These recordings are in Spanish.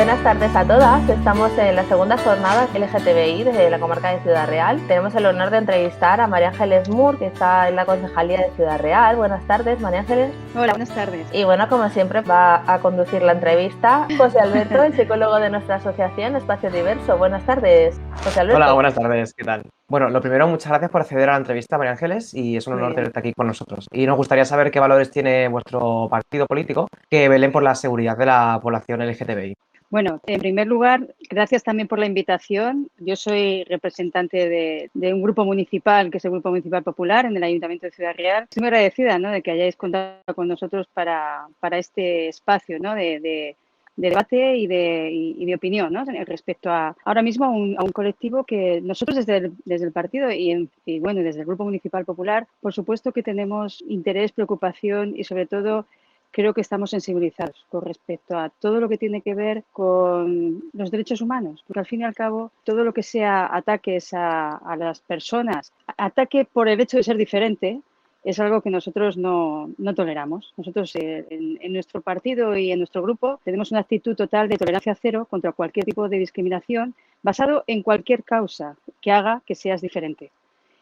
Buenas tardes a todas. Estamos en la segunda jornada LGTBI de la comarca de Ciudad Real. Tenemos el honor de entrevistar a María Ángeles Mur, que está en la Concejalía de Ciudad Real. Buenas tardes, María Ángeles. Hola, buenas tardes. Y bueno, como siempre, va a conducir la entrevista José Alberto, el psicólogo de nuestra asociación Espacio Diverso. Buenas tardes, José Alberto. Hola, buenas tardes. ¿Qué tal? Bueno, lo primero, muchas gracias por acceder a la entrevista, María Ángeles, y es un honor tenerte aquí con nosotros. Y nos gustaría saber qué valores tiene vuestro partido político que velen por la seguridad de la población LGTBI. Bueno, en primer lugar, gracias también por la invitación. Yo soy representante de un grupo municipal, que es el Grupo Municipal Popular, en el Ayuntamiento de Ciudad Real. Estoy muy agradecida, ¿no?, de que hayáis contado con nosotros para este espacio, ¿no?, de debate y de opinión, ¿no?, respecto a ahora mismo a un colectivo que nosotros desde el partido y bueno, desde el Grupo Municipal Popular, por supuesto que tenemos interés, preocupación y sobre todo creo que estamos sensibilizados con respecto a todo lo que tiene que ver con los derechos humanos, porque al fin y al cabo todo lo que sea ataques a las personas, ataque por el hecho de ser diferente, es algo que nosotros no toleramos. Nosotros en nuestro partido y en nuestro grupo tenemos una actitud total de tolerancia cero contra cualquier tipo de discriminación basado en cualquier causa que haga que seas diferente.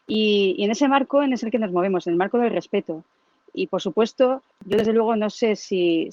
Y en ese marco en el que nos movemos, en el marco del respeto. Y, por supuesto, yo desde luego no sé si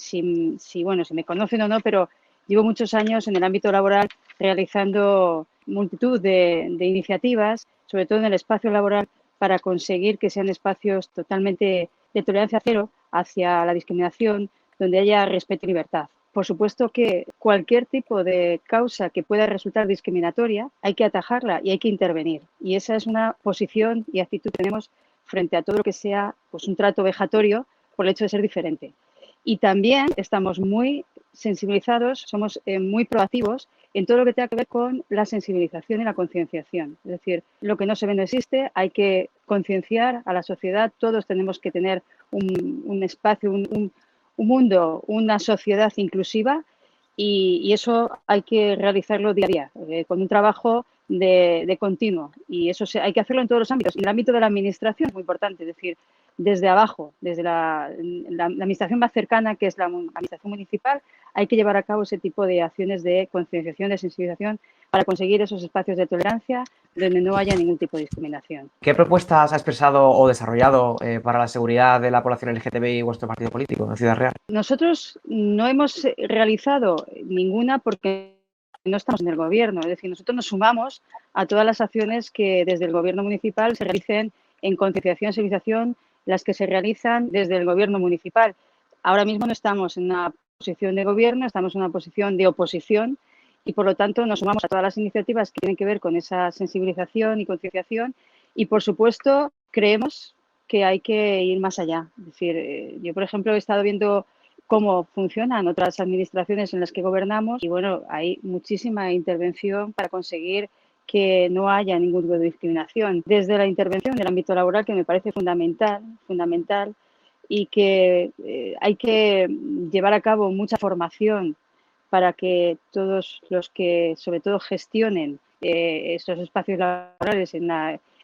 me conocen o no, pero llevo muchos años en el ámbito laboral realizando multitud de iniciativas, sobre todo en el espacio laboral, para conseguir que sean espacios totalmente de tolerancia cero hacia la discriminación, donde haya respeto y libertad. Por supuesto que cualquier tipo de causa que pueda resultar discriminatoria hay que atajarla y hay que intervenir. Y esa es una posición y actitud que tenemos frente a todo lo que sea pues un trato vejatorio por el hecho de ser diferente. Y también estamos muy sensibilizados, somos muy proactivos en todo lo que tenga que ver con la sensibilización y la concienciación. Es decir, lo que no se ve no existe, hay que concienciar a la sociedad, todos tenemos que tener un espacio, un mundo, una sociedad inclusiva y eso hay que realizarlo día a día, con un trabajo de continuo. Y eso hay que hacerlo en todos los ámbitos. Y en el ámbito de la administración es muy importante, es decir, desde abajo, desde la administración más cercana, que es la administración municipal, hay que llevar a cabo ese tipo de acciones de concienciación, de sensibilización, para conseguir esos espacios de tolerancia donde no haya ningún tipo de discriminación. ¿Qué propuestas ha expresado o desarrollado para la seguridad de la población LGTBI vuestro partido político en Ciudad Real? Nosotros no hemos realizado ninguna porque no estamos en el gobierno. Es decir, nosotros nos sumamos a todas las acciones que desde el gobierno municipal se realicen en concienciación y sensibilización, las que se realizan desde el gobierno municipal. Ahora mismo no estamos en una posición de gobierno, estamos en una posición de oposición y, por lo tanto, nos sumamos a todas las iniciativas que tienen que ver con esa sensibilización y concienciación y, por supuesto, creemos que hay que ir más allá. Es decir, yo, por ejemplo, he estado viendo cómo funcionan otras administraciones en las que gobernamos y, bueno, hay muchísima intervención para conseguir que no haya ningún tipo de discriminación. Desde la intervención del ámbito laboral, que me parece fundamental, y que hay que llevar a cabo mucha formación para que todos los que, sobre todo, gestionen estos espacios laborales en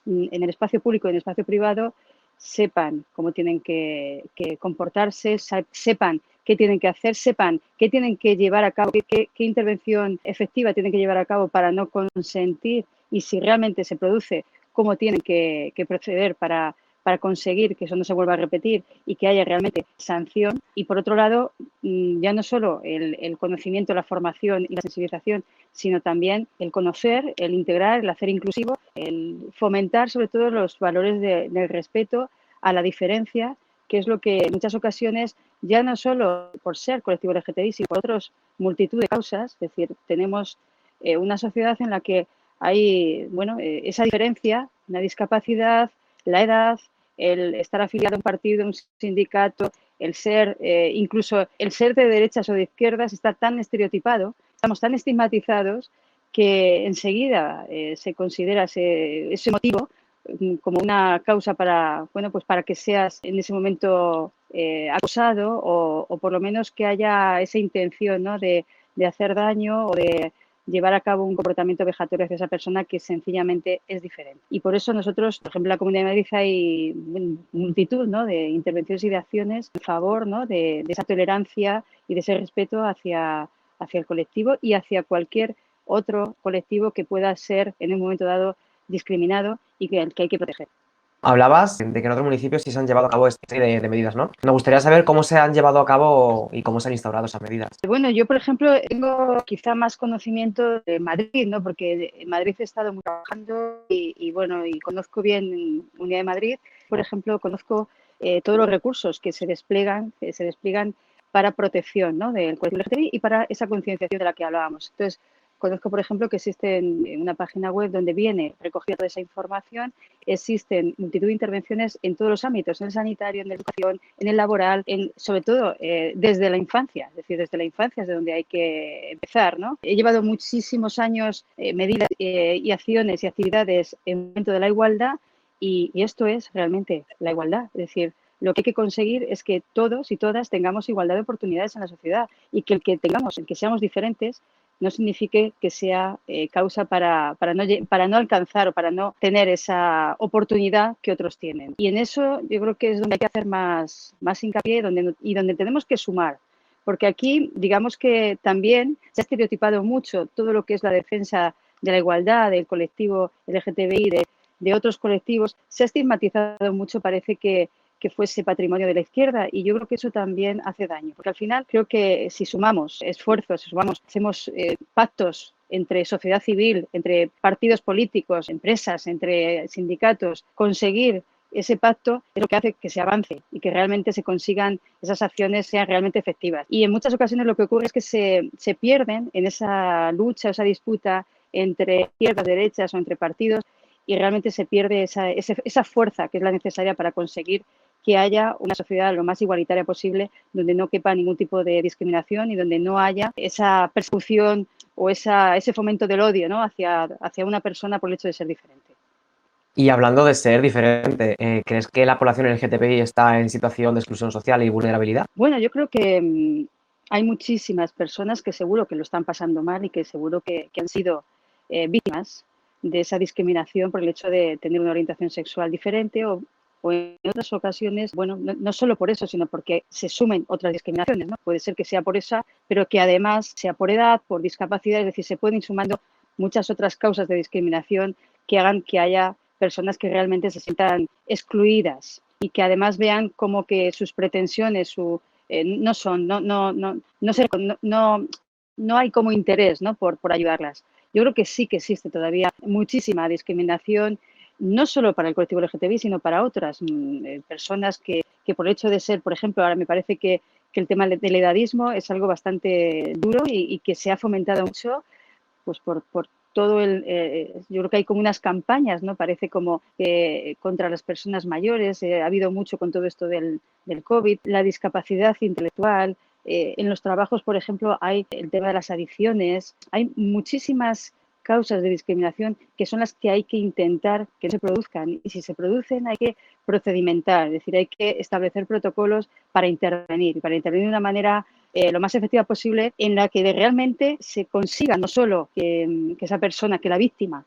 el espacio público y en el espacio privado, sepan cómo tienen que comportarse, sepan qué tienen que hacer, sepan qué tienen que llevar a cabo, qué intervención efectiva tienen que llevar a cabo para no consentir y si realmente se produce, cómo tienen que proceder para conseguir que eso no se vuelva a repetir y que haya realmente sanción. Y por otro lado, ya no solo el conocimiento, la formación y la sensibilización, sino también el conocer, el integrar, el hacer inclusivo, el fomentar sobre todo los valores del respeto a la diferencia, que es lo que en muchas ocasiones, ya no solo por ser colectivo LGTBI, sino por otras multitud de causas, es decir, tenemos una sociedad en la que hay esa diferencia, una discapacidad, la edad, el estar afiliado a un partido, a un sindicato, el ser, incluso el ser de derechas o de izquierdas está tan estereotipado, estamos tan estigmatizados que enseguida se considera ese motivo como una causa para que seas en ese momento acosado o por lo menos que haya esa intención, ¿no?, de hacer daño o de llevar a cabo un comportamiento vejatorio hacia esa persona que sencillamente es diferente. Y por eso nosotros, por ejemplo, en la Comunidad de Madrid hay multitud, ¿no?, de intervenciones y de acciones en favor, ¿no?, de esa tolerancia y de ese respeto hacia hacia el colectivo y hacia cualquier otro colectivo que pueda ser en un momento dado discriminado y que hay que proteger. Hablabas de que en otros municipios sí se han llevado a cabo esta serie de medidas, ¿no? Me gustaría saber cómo se han llevado a cabo y cómo se han instaurado esas medidas. Bueno, yo, por ejemplo, tengo quizá más conocimiento de Madrid, ¿no? Porque en Madrid he estado muy trabajando bueno, y conozco bien Unidad de Madrid. Por ejemplo, conozco todos los recursos que se despliegan para protección, ¿no? Del colectivo LGTBI y para esa concienciación de la que hablábamos. Entonces, conozco, por ejemplo, que existe una página web donde viene recogida toda esa información. Existen multitud de intervenciones en todos los ámbitos, en el sanitario, en la educación, en el laboral, sobre todo desde la infancia, es decir, desde la infancia es de donde hay que empezar, ¿no? He llevado muchísimos años medidas y acciones y actividades en el momento de la igualdad y esto es realmente la igualdad, es decir, lo que hay que conseguir es que todos y todas tengamos igualdad de oportunidades en la sociedad y que el que seamos diferentes no signifique que sea causa para no alcanzar o para no tener esa oportunidad que otros tienen. Y en eso yo creo que es donde hay que hacer más hincapié y donde tenemos que sumar. Porque aquí, digamos que también se ha estereotipado mucho todo lo que es la defensa de la igualdad del colectivo LGTBI, de otros colectivos. Se ha estigmatizado mucho, parece que fuese patrimonio de la izquierda y yo creo que eso también hace daño, porque al final creo que si sumamos esfuerzos, hacemos pactos entre sociedad civil, entre partidos políticos, empresas, entre sindicatos, conseguir ese pacto es lo que hace que se avance y que realmente se consigan esas acciones sean realmente efectivas. Y en muchas ocasiones lo que ocurre es que se pierden en esa lucha, esa disputa entre izquierdas, derechas o entre partidos y realmente se pierde esa fuerza que es la necesaria para conseguir que haya una sociedad lo más igualitaria posible, donde no quepa ningún tipo de discriminación y donde no haya esa persecución o ese fomento del odio, ¿no? hacia una persona por el hecho de ser diferente. Y hablando de ser diferente, ¿crees que la población LGTBI está en situación de exclusión social y vulnerabilidad? Bueno, yo creo que hay muchísimas personas que seguro que lo están pasando mal y que seguro que han sido víctimas de esa discriminación por el hecho de tener una orientación sexual diferente o en otras ocasiones, bueno, no solo por eso, sino porque se sumen otras discriminaciones, ¿no? Puede ser que sea por esa, pero que además sea por edad, por discapacidad, es decir, se pueden ir sumando muchas otras causas de discriminación que hagan que haya personas que realmente se sientan excluidas y que además vean como que sus pretensiones no hay como interés, ¿no? por ayudarlas. Yo creo que sí que existe todavía muchísima discriminación, no solo para el colectivo LGTBI, sino para otras personas que por el hecho de ser, por ejemplo, ahora me parece que el tema del edadismo es algo bastante duro y que se ha fomentado mucho pues por todo yo creo que hay como unas campañas, ¿no? Parece como contra las personas mayores, ha habido mucho con todo esto del COVID, la discapacidad intelectual, en los trabajos, por ejemplo, hay el tema de las adicciones, hay muchísimas causas de discriminación que son las que hay que intentar que no se produzcan y si se producen hay que procedimentar, es decir, hay que establecer protocolos para intervenir de una manera lo más efectiva posible en la que realmente se consiga no solo que esa persona, que la víctima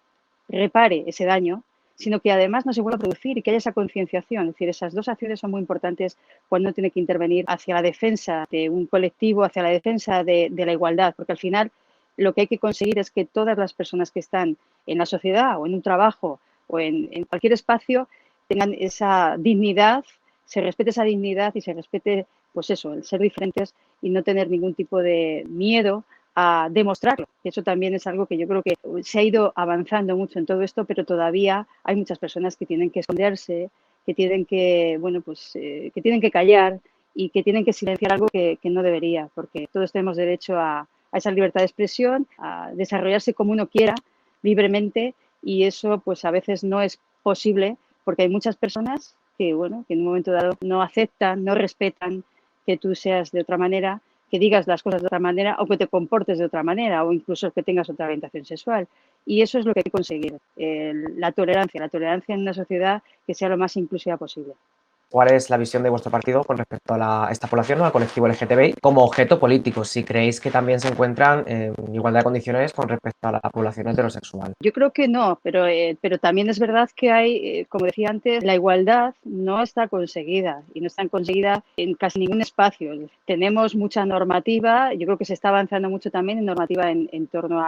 repare ese daño, sino que además no se vuelva a producir y que haya esa concienciación. Es decir, esas dos acciones son muy importantes cuando uno tiene que intervenir hacia la defensa de un colectivo, hacia la defensa de la igualdad, porque al final lo que hay que conseguir es que todas las personas que están en la sociedad o en un trabajo o en cualquier espacio tengan esa dignidad, se respete esa dignidad y se respete, pues eso, el ser diferentes y no tener ningún tipo de miedo a demostrarlo. Eso también es algo que yo creo que se ha ido avanzando mucho en todo esto, pero todavía hay muchas personas que tienen que esconderse, que tienen que, bueno, pues que tienen que callar y que tienen que silenciar algo que no debería, porque todos tenemos derecho a esa libertad de expresión, a desarrollarse como uno quiera, libremente, y eso pues a veces no es posible porque hay muchas personas que, bueno, que en un momento dado no aceptan, no respetan que tú seas de otra manera, que digas las cosas de otra manera o que te comportes de otra manera o incluso que tengas otra orientación sexual. Y eso es lo que hay que conseguir, la tolerancia en una sociedad que sea lo más inclusiva posible. ¿Cuál es la visión de vuestro partido con respecto a esta población, ¿no? Al colectivo LGTBI, como objeto político? Si creéis que también se encuentran en igualdad de condiciones con respecto a la población heterosexual. Yo creo que no, pero también es verdad que hay, como decía antes, la igualdad no está conseguida y no está conseguida en casi ningún espacio. Tenemos mucha normativa, yo creo que se está avanzando mucho también en normativa en torno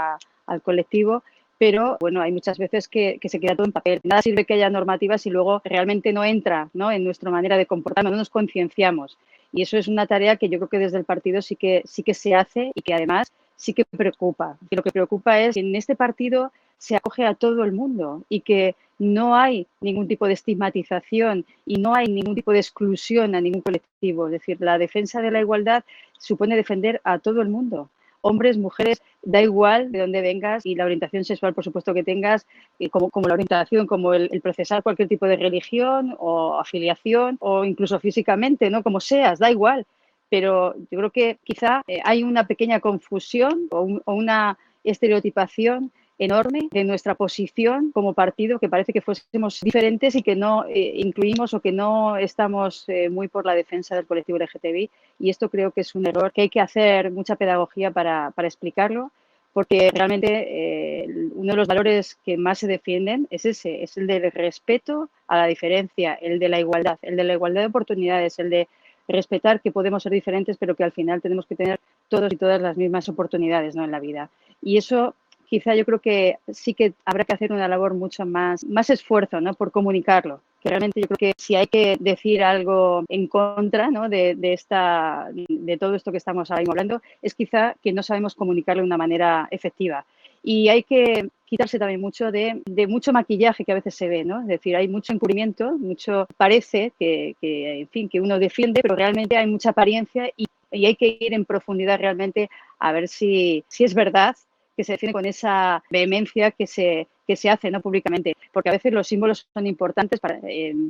al colectivo, pero bueno, hay muchas veces que se queda todo en papel. Nada sirve que haya normativa si luego realmente no entra, ¿no?, en nuestra manera de comportarnos, no nos concienciamos. Y eso es una tarea que yo creo que desde el partido sí que se hace y que además sí que preocupa. Y lo que preocupa es que en este partido se acoge a todo el mundo y que no hay ningún tipo de estigmatización y no hay ningún tipo de exclusión a ningún colectivo. Es decir, la defensa de la igualdad supone defender a todo el mundo. Hombres, mujeres, da igual de dónde vengas y la orientación sexual, por supuesto, que tengas, como la orientación, como el procesar cualquier tipo de religión o afiliación o incluso físicamente, ¿no?, como seas, da igual. Pero yo creo que quizá hay una pequeña confusión o una estereotipación enorme de nuestra posición como partido, que parece que fuésemos diferentes y que no incluimos o que no estamos muy por la defensa del colectivo LGTBI. Y esto creo que es un error, que hay que hacer mucha pedagogía para explicarlo, porque realmente uno de los valores que más se defienden es ese, es el del respeto a la diferencia, el de la igualdad de oportunidades, el de respetar que podemos ser diferentes, pero que al final tenemos que tener todos y todas las mismas oportunidades, ¿no?, en la vida. Y eso quizá yo creo que sí que habrá que hacer una labor mucho más esfuerzo, ¿no?, por comunicarlo. Que realmente yo creo que si hay que decir algo en contra, ¿no?, de todo esto que estamos ahora mismo hablando, es quizá que no sabemos comunicarlo de una manera efectiva. Y hay que quitarse también mucho de mucho maquillaje que a veces se ve, ¿no? Es decir, hay mucho encubrimiento, parece en fin, que uno defiende, pero realmente hay mucha apariencia y hay que ir en profundidad realmente a ver si es verdad que se defiende con esa vehemencia que se hace, ¿no?, públicamente. Porque a veces los símbolos son importantes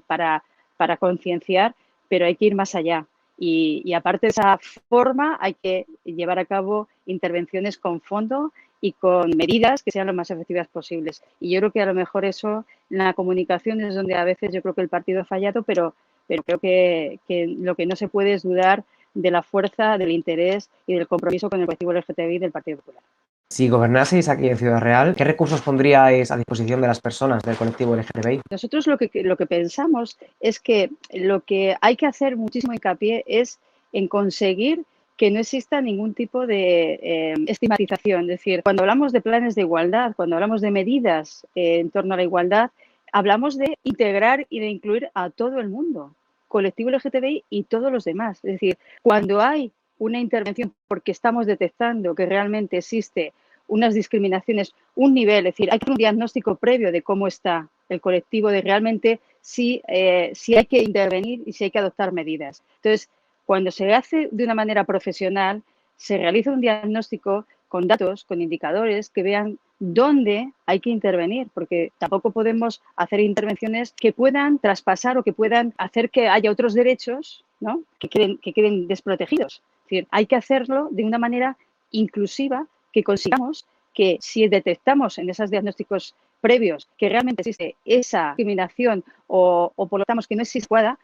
para concienciar, pero hay que ir más allá. Y aparte de esa forma, hay que llevar a cabo intervenciones con fondo y con medidas que sean lo más efectivas posibles. Y yo creo que a lo mejor eso, la comunicación es donde a veces yo creo que el partido ha fallado, pero creo que lo que no se puede es dudar de la fuerza, del interés y del compromiso con el colectivo LGTBI del Partido Popular. Si gobernaseis aquí en Ciudad Real, ¿qué recursos pondríais a disposición de las personas del colectivo LGTBI? Nosotros lo que pensamos es que lo que hay que hacer muchísimo hincapié es en conseguir que no exista ningún tipo de estigmatización. Es decir, cuando hablamos de planes de igualdad, cuando hablamos de medidas en torno a la igualdad, hablamos de integrar y de incluir a todo el mundo, colectivo LGTBI y todos los demás. Es decir, cuando hay una intervención porque estamos detectando que realmente existe unas discriminaciones, un nivel, es decir, hay un diagnóstico previo de cómo está el colectivo, de realmente si hay que intervenir y si hay que adoptar medidas. Entonces, cuando se hace de una manera profesional, se realiza un diagnóstico con datos, con indicadores que vean dónde hay que intervenir, porque tampoco podemos hacer intervenciones que puedan traspasar o que puedan hacer que haya otros derechos, ¿no?, que queden desprotegidos. Es decir, hay que hacerlo de una manera inclusiva, que consigamos que si detectamos en esos diagnósticos previos que realmente existe esa discriminación o por lo tanto que no existe adecuada,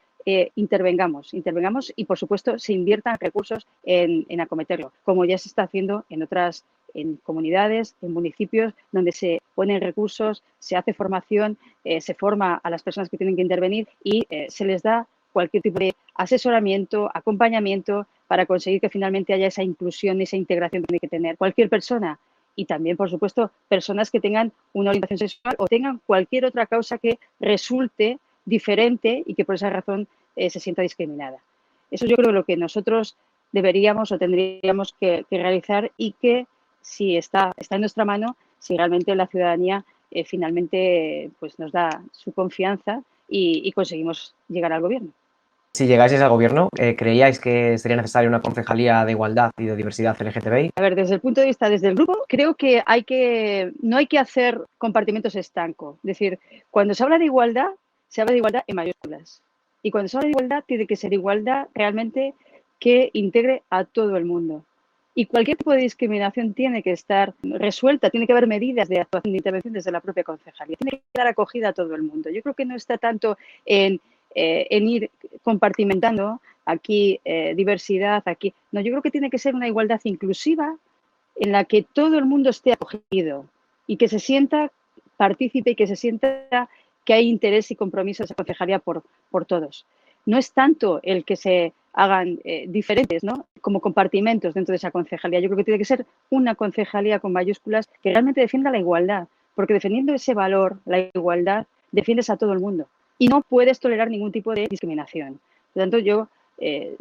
intervengamos y por supuesto se inviertan recursos en acometerlo, como ya se está haciendo en comunidades, en municipios, donde se ponen recursos, se hace formación, se forma a las personas que tienen que intervenir y se les da cualquier tipo de asesoramiento, acompañamiento para conseguir que finalmente haya esa inclusión, esa integración que tiene que tener cualquier persona. Y también, por supuesto, personas que tengan una orientación sexual o tengan cualquier otra causa que resulte diferente y que por esa razón se sienta discriminada. Eso yo creo lo que nosotros deberíamos o tendríamos que realizar y que si está en nuestra mano, si realmente la ciudadanía finalmente pues nos da su confianza y conseguimos llegar al gobierno. Si llegaseis al gobierno, ¿creíais que sería necesaria una concejalía de igualdad y de diversidad LGTBI? A ver, desde el punto de vista, desde el grupo, creo que no hay que hacer compartimentos estancos. Es decir, cuando se habla de igualdad, se habla de igualdad en mayúsculas. Y cuando se habla de igualdad, tiene que ser igualdad realmente que integre a todo el mundo. Y cualquier tipo de discriminación tiene que estar resuelta, tiene que haber medidas de actuación, de intervención desde la propia concejalía. Tiene que dar acogida a todo el mundo. Yo creo que no está tanto en ir compartimentando aquí diversidad, aquí. No, yo creo que tiene que ser una igualdad inclusiva en la que todo el mundo esté acogido y que se sienta partícipe y que se sienta que hay interés y compromiso de esa concejalía por todos. No es tanto el que se hagan diferentes, ¿no?, como compartimentos dentro de esa concejalía. Yo creo que tiene que ser una concejalía con mayúsculas que realmente defienda la igualdad, porque defendiendo ese valor, la igualdad, defiendes a todo el mundo y no puedes tolerar ningún tipo de discriminación. Por lo tanto,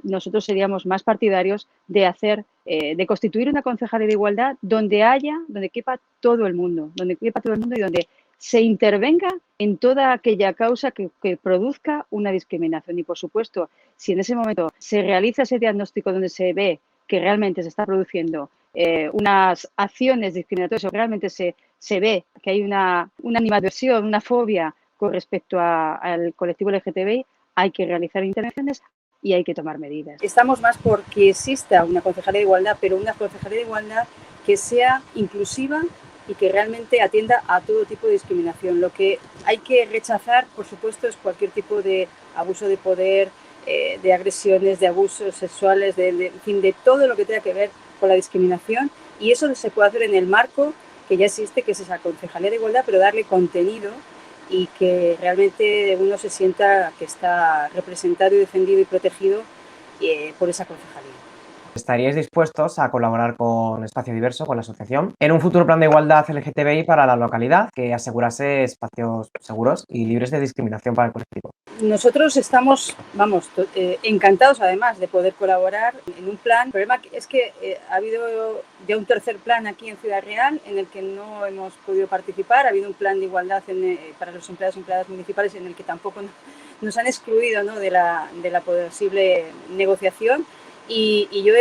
nosotros seríamos más partidarios de hacer, de constituir una concejalía de igualdad donde quepa todo el mundo, y donde se intervenga en toda aquella causa que produzca una discriminación. Y, por supuesto, si en ese momento se realiza ese diagnóstico donde se ve que realmente se está produciendo unas acciones discriminatorias o realmente se ve que hay una animadversión, una fobia con respecto al colectivo LGTBI, hay que realizar intervenciones y hay que tomar medidas. Estamos más porque exista una concejalía de igualdad, pero una concejalía de igualdad que sea inclusiva y que realmente atienda a todo tipo de discriminación. Lo que hay que rechazar, por supuesto, es cualquier tipo de abuso de poder, de agresiones, de abusos sexuales, en fin, de todo lo que tenga que ver con la discriminación. Y eso se puede hacer en el marco que ya existe, que es esa concejalía de igualdad, pero darle contenido y que realmente uno se sienta que está representado y defendido y protegido por esa concejalía. ¿Estaríais dispuestos a colaborar con Espacio Diverso, con la asociación, en un futuro plan de igualdad LGTBI para la localidad que asegurase espacios seguros y libres de discriminación para el colectivo? Nosotros estamos, encantados además de poder colaborar en un plan. El problema es que ha habido ya un tercer plan aquí en Ciudad Real en el que no hemos podido participar. Ha habido un plan de igualdad para los empleados y empleadas municipales en el que tampoco nos han excluido, ¿no?, de la posible negociación. Y yo,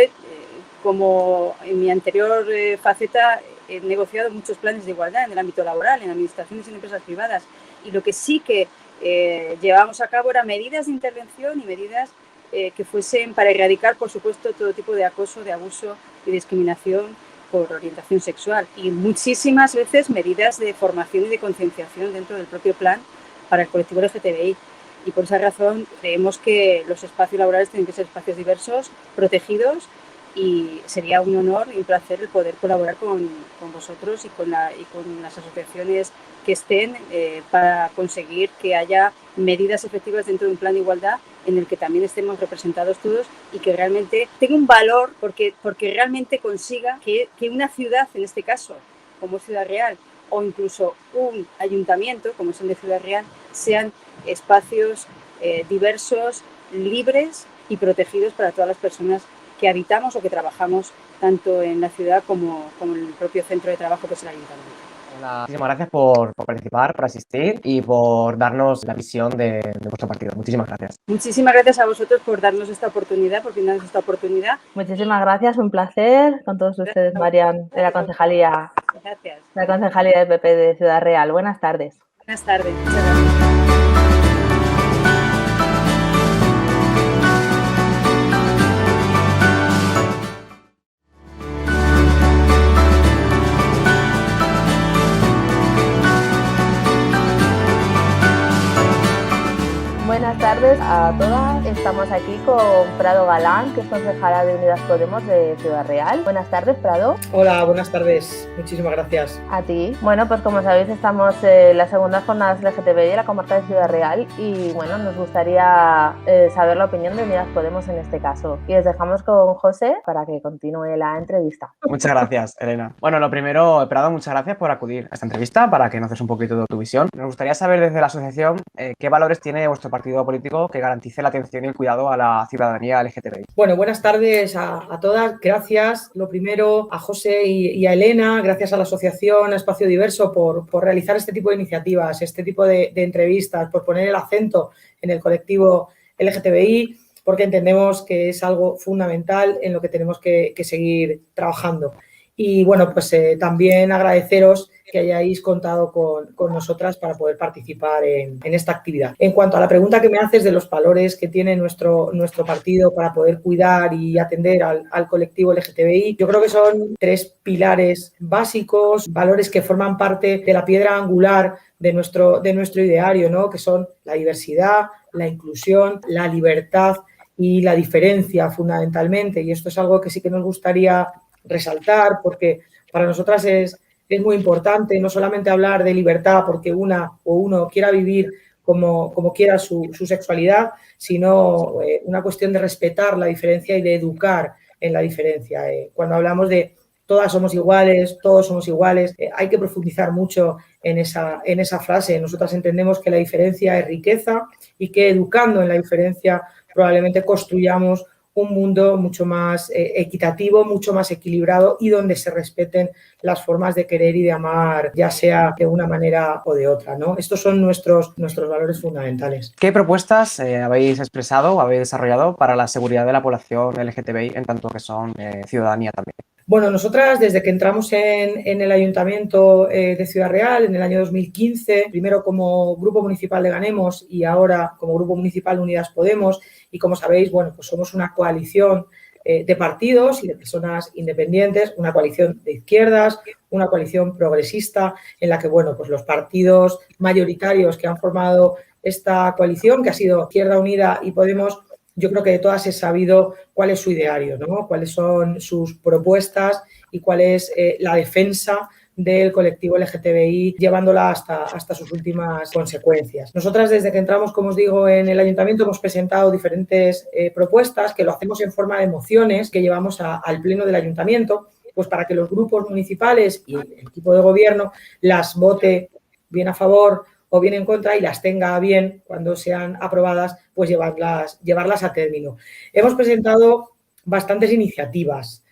como en mi anterior faceta, he negociado muchos planes de igualdad en el ámbito laboral, en administraciones y en empresas privadas. Y lo que sí que llevábamos a cabo eran medidas de intervención y medidas que fuesen para erradicar, por supuesto, todo tipo de acoso, de abuso y discriminación por orientación sexual. Y muchísimas veces medidas de formación y de concienciación dentro del propio plan para el colectivo LGTBI. Y por esa razón creemos que los espacios laborales tienen que ser espacios diversos, protegidos, y sería un honor y un placer el poder colaborar con vosotros y con las asociaciones que estén para conseguir que haya medidas efectivas dentro de un plan de igualdad en el que también estemos representados todos y que realmente tenga un valor porque realmente consiga que una ciudad, en este caso, como Ciudad Real, o incluso un ayuntamiento, como es el de Ciudad Real, sean espacios diversos, libres y protegidos para todas las personas que habitamos o que trabajamos tanto en la ciudad como en el propio centro de trabajo que es el ayuntamiento. Muchísimas gracias por participar, por asistir y por darnos la visión de vuestro partido. Muchísimas gracias. Muchísimas gracias a vosotros por darnos esta oportunidad, por brindarnos esta oportunidad. Muchísimas gracias, un placer con todos ustedes, Marian, de la concejalía. Gracias. La concejalía del PP de Ciudad Real. Buenas tardes. Buenas tardes. Muchas gracias. Buenas tardes a todas. Estamos aquí con Prado Galán, que es concejala de Unidas Podemos de Ciudad Real. Buenas tardes, Prado. Hola, buenas tardes. Muchísimas gracias. A ti. Bueno, pues como sabéis, estamos en las segundas jornadas LGTBI de la comarca de Ciudad Real y bueno, nos gustaría saber la opinión de Unidas Podemos en este caso. Y os dejamos con José para que continúe la entrevista. Muchas gracias, Elena. Bueno, lo primero, Prado, muchas gracias por acudir a esta entrevista para que nos des un poquito de tu visión. Nos gustaría saber desde la asociación qué valores tiene vuestro partido político que garantice la atención y el cuidado a la ciudadanía LGTBI. Bueno, buenas tardes a todas. Gracias, lo primero, a José y a Elena, gracias a la asociación Espacio Diverso por realizar este tipo de iniciativas, este tipo de entrevistas, por poner el acento en el colectivo LGTBI, porque entendemos que es algo fundamental en lo que tenemos que seguir trabajando. Y bueno, pues también agradeceros que hayáis contado con nosotras para poder participar en esta actividad. En cuanto a la pregunta que me haces de los valores que tiene nuestro partido para poder cuidar y atender al colectivo LGTBI, yo creo que son 3 pilares básicos, valores que forman parte de la piedra angular de nuestro ideario, ¿no? Que son la diversidad, la inclusión, la libertad y la diferencia fundamentalmente. Y esto es algo que sí que nos gustaría resaltar porque para nosotras es muy importante no solamente hablar de libertad porque una o uno quiera vivir como quiera su sexualidad, sino una cuestión de respetar la diferencia y de educar en la diferencia. Cuando hablamos de todas somos iguales, todos somos iguales, hay que profundizar mucho en esa frase. Nosotras entendemos que la diferencia es riqueza y que educando en la diferencia probablemente construyamos un mundo mucho más equitativo, mucho más equilibrado y donde se respeten las formas de querer y de amar, ya sea de una manera o de otra, ¿no? Estos son nuestros valores fundamentales. ¿Qué propuestas habéis expresado o habéis desarrollado para la seguridad de la población LGTBI en tanto que son ciudadanía también? Bueno, nosotras desde que entramos en el Ayuntamiento de Ciudad Real en el año 2015, primero como Grupo Municipal de Ganemos y ahora como Grupo Municipal Unidas Podemos, y como sabéis, bueno, pues somos una coalición de partidos y de personas independientes, una coalición de izquierdas, una coalición progresista en la que, bueno, pues los partidos mayoritarios que han formado esta coalición, que ha sido Izquierda Unida y Podemos, yo creo que de todas he sabido cuál es su ideario, ¿no? Cuáles son sus propuestas y cuál es la defensa del colectivo LGTBI, llevándola hasta sus últimas consecuencias. Nosotras, desde que entramos, como os digo, en el Ayuntamiento, hemos presentado diferentes propuestas que lo hacemos en forma de mociones que llevamos al Pleno del Ayuntamiento, pues para que los grupos municipales y el equipo de gobierno las vote bien a favor o bien en contra y las tenga bien cuando sean aprobadas, pues llevarlas a término. Hemos presentado bastantes iniciativas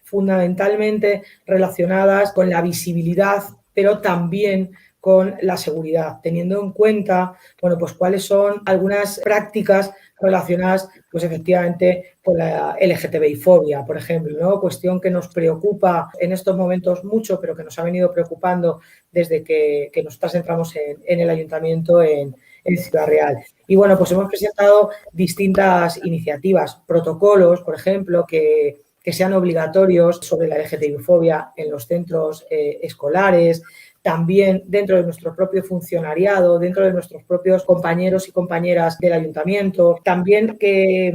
fundamentalmente relacionadas con la visibilidad, pero también con la seguridad, teniendo en cuenta, bueno, pues cuáles son algunas prácticas relacionadas, pues efectivamente, con la LGTBI-fobia, por ejemplo, ¿no? Cuestión que nos preocupa en estos momentos mucho, pero que nos ha venido preocupando desde que nosotras entramos en el Ayuntamiento en Ciudad Real. Y bueno, pues hemos presentado distintas iniciativas, protocolos, por ejemplo, que sean obligatorios sobre la LGTBI-fobia en los centros escolares, también dentro de nuestro propio funcionariado, dentro de nuestros propios compañeros y compañeras del ayuntamiento, también que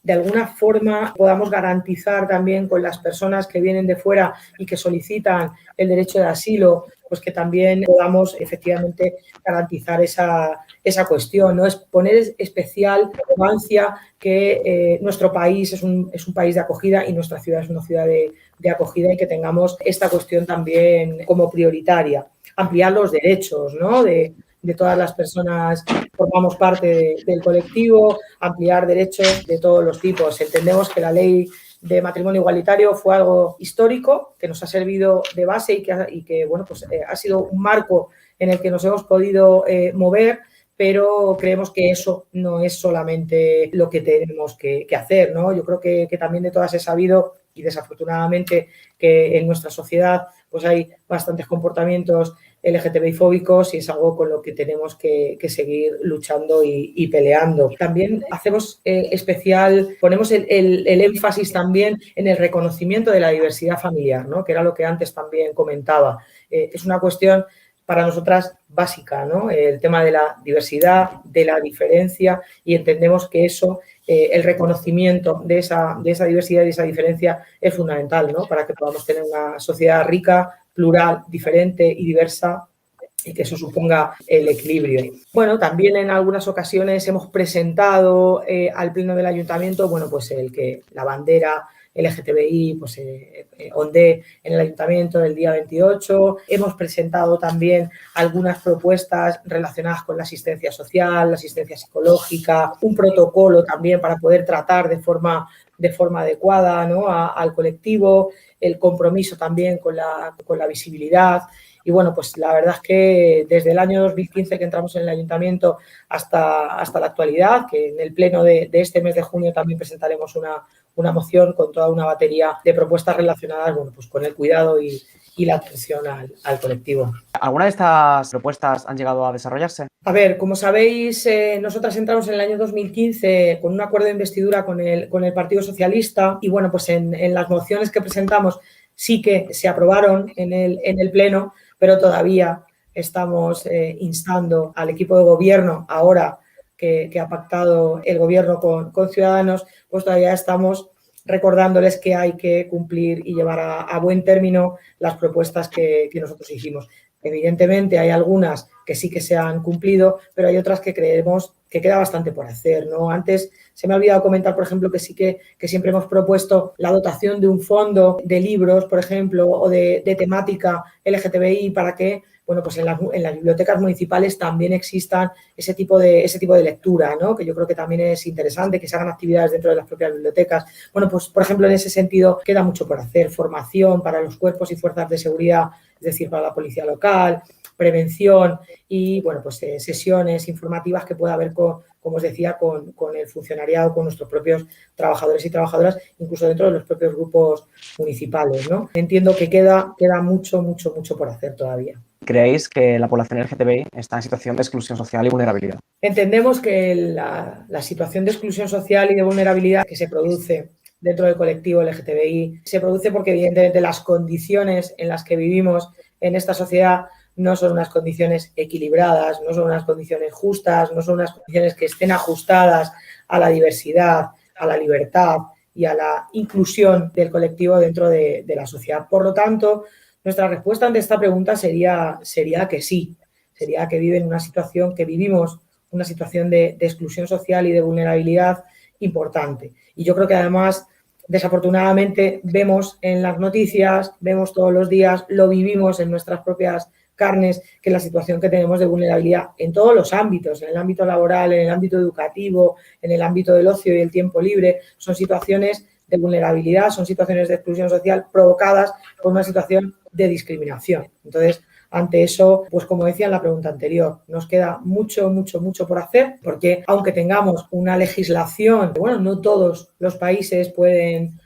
de alguna forma podamos garantizar también con las personas que vienen de fuera y que solicitan el derecho de asilo, pues que también podamos efectivamente garantizar esa cuestión, ¿no? Es poner especial relevancia que nuestro país es un país de acogida y nuestra ciudad es una ciudad de acogida y que tengamos esta cuestión también como prioritaria. Ampliar los derechos, ¿no? de todas las personas que formamos parte del colectivo, ampliar derechos de todos los tipos. Entendemos que la ley de matrimonio igualitario fue algo histórico que nos ha servido de base y que bueno, pues ha sido un marco en el que nos hemos podido mover, pero creemos que eso no es solamente lo que tenemos que hacer, ¿no? Yo creo que también de todas he sabido, y desafortunadamente que en nuestra sociedad pues hay bastantes comportamientos LGTBI-fóbicos y es algo con lo que tenemos que seguir luchando y peleando. También hacemos ponemos el énfasis también en el reconocimiento de la diversidad familiar, ¿no? Que era lo que antes también comentaba. Es una cuestión para nosotras básica, ¿no? El tema de la diversidad, de la diferencia, y entendemos que eso, el reconocimiento de esa diversidad y de esa diferencia es fundamental, ¿no? Para que podamos tener una sociedad rica, plural, diferente y diversa y que eso suponga el equilibrio. Bueno, también en algunas ocasiones hemos presentado al Pleno del Ayuntamiento, bueno, pues la bandera LGTBI pues ondee en el Ayuntamiento el día 28. Hemos presentado también algunas propuestas relacionadas con la asistencia social, la asistencia psicológica, un protocolo también para poder tratar de forma adecuada, ¿no? al colectivo, el compromiso también con la visibilidad. Y bueno, pues la verdad es que desde el año 2015 que entramos en el ayuntamiento hasta la actualidad, que en el pleno de este mes de junio también presentaremos una moción con toda una batería de propuestas relacionadas, bueno, pues con el cuidado y la atención al colectivo. ¿Alguna de estas propuestas han llegado a desarrollarse? A ver, como sabéis, nosotras entramos en el año 2015 con un acuerdo de investidura con el Partido Socialista y bueno, pues en las mociones que presentamos sí que se aprobaron en el Pleno, pero todavía estamos instando al equipo de gobierno ahora que ha pactado el gobierno con Ciudadanos, pues todavía estamos recordándoles que hay que cumplir y llevar a buen término las propuestas que nosotros hicimos. Evidentemente hay algunas que sí que se han cumplido, pero hay otras que creemos que queda bastante por hacer, ¿no? Antes se me ha olvidado comentar, por ejemplo, que sí que siempre hemos propuesto la dotación de un fondo de libros, por ejemplo, o de temática LGTBI para que, bueno, pues en las bibliotecas municipales también existan ese tipo de lectura, ¿no? Que yo creo que también es interesante, que se hagan actividades dentro de las propias bibliotecas. Bueno, pues, por ejemplo, en ese sentido queda mucho por hacer. Formación para los cuerpos y fuerzas de seguridad, es decir, para la policía local, prevención y, bueno, pues sesiones informativas que pueda haber, como os decía, con el funcionariado, con nuestros propios trabajadores y trabajadoras, incluso dentro de los propios grupos municipales, ¿no? Entiendo que queda mucho por hacer todavía. ¿Creéis que la población LGTBI está en situación de exclusión social y vulnerabilidad? Entendemos que la situación de exclusión social y de vulnerabilidad que se produce dentro del colectivo LGTBI se produce porque evidentemente las condiciones en las que vivimos en esta sociedad no son unas condiciones equilibradas, no son unas condiciones justas, no son unas condiciones que estén ajustadas a la diversidad, a la libertad y a la inclusión del colectivo dentro de la sociedad. Por lo tanto, nuestra respuesta ante esta pregunta sería que sí, sería que vivimos una situación de exclusión social y de vulnerabilidad importante. Y yo creo que además, desafortunadamente, vemos en las noticias, vemos todos los días, lo vivimos en nuestras propias carnes, que la situación que tenemos de vulnerabilidad en todos los ámbitos, en el ámbito laboral, en el ámbito educativo, en el ámbito del ocio y el tiempo libre, son situaciones de vulnerabilidad, son situaciones de exclusión social provocadas por una situación de discriminación. Entonces, ante eso, pues como decía en la pregunta anterior, nos queda mucho por hacer, porque aunque tengamos una legislación, bueno, no todos los países pueden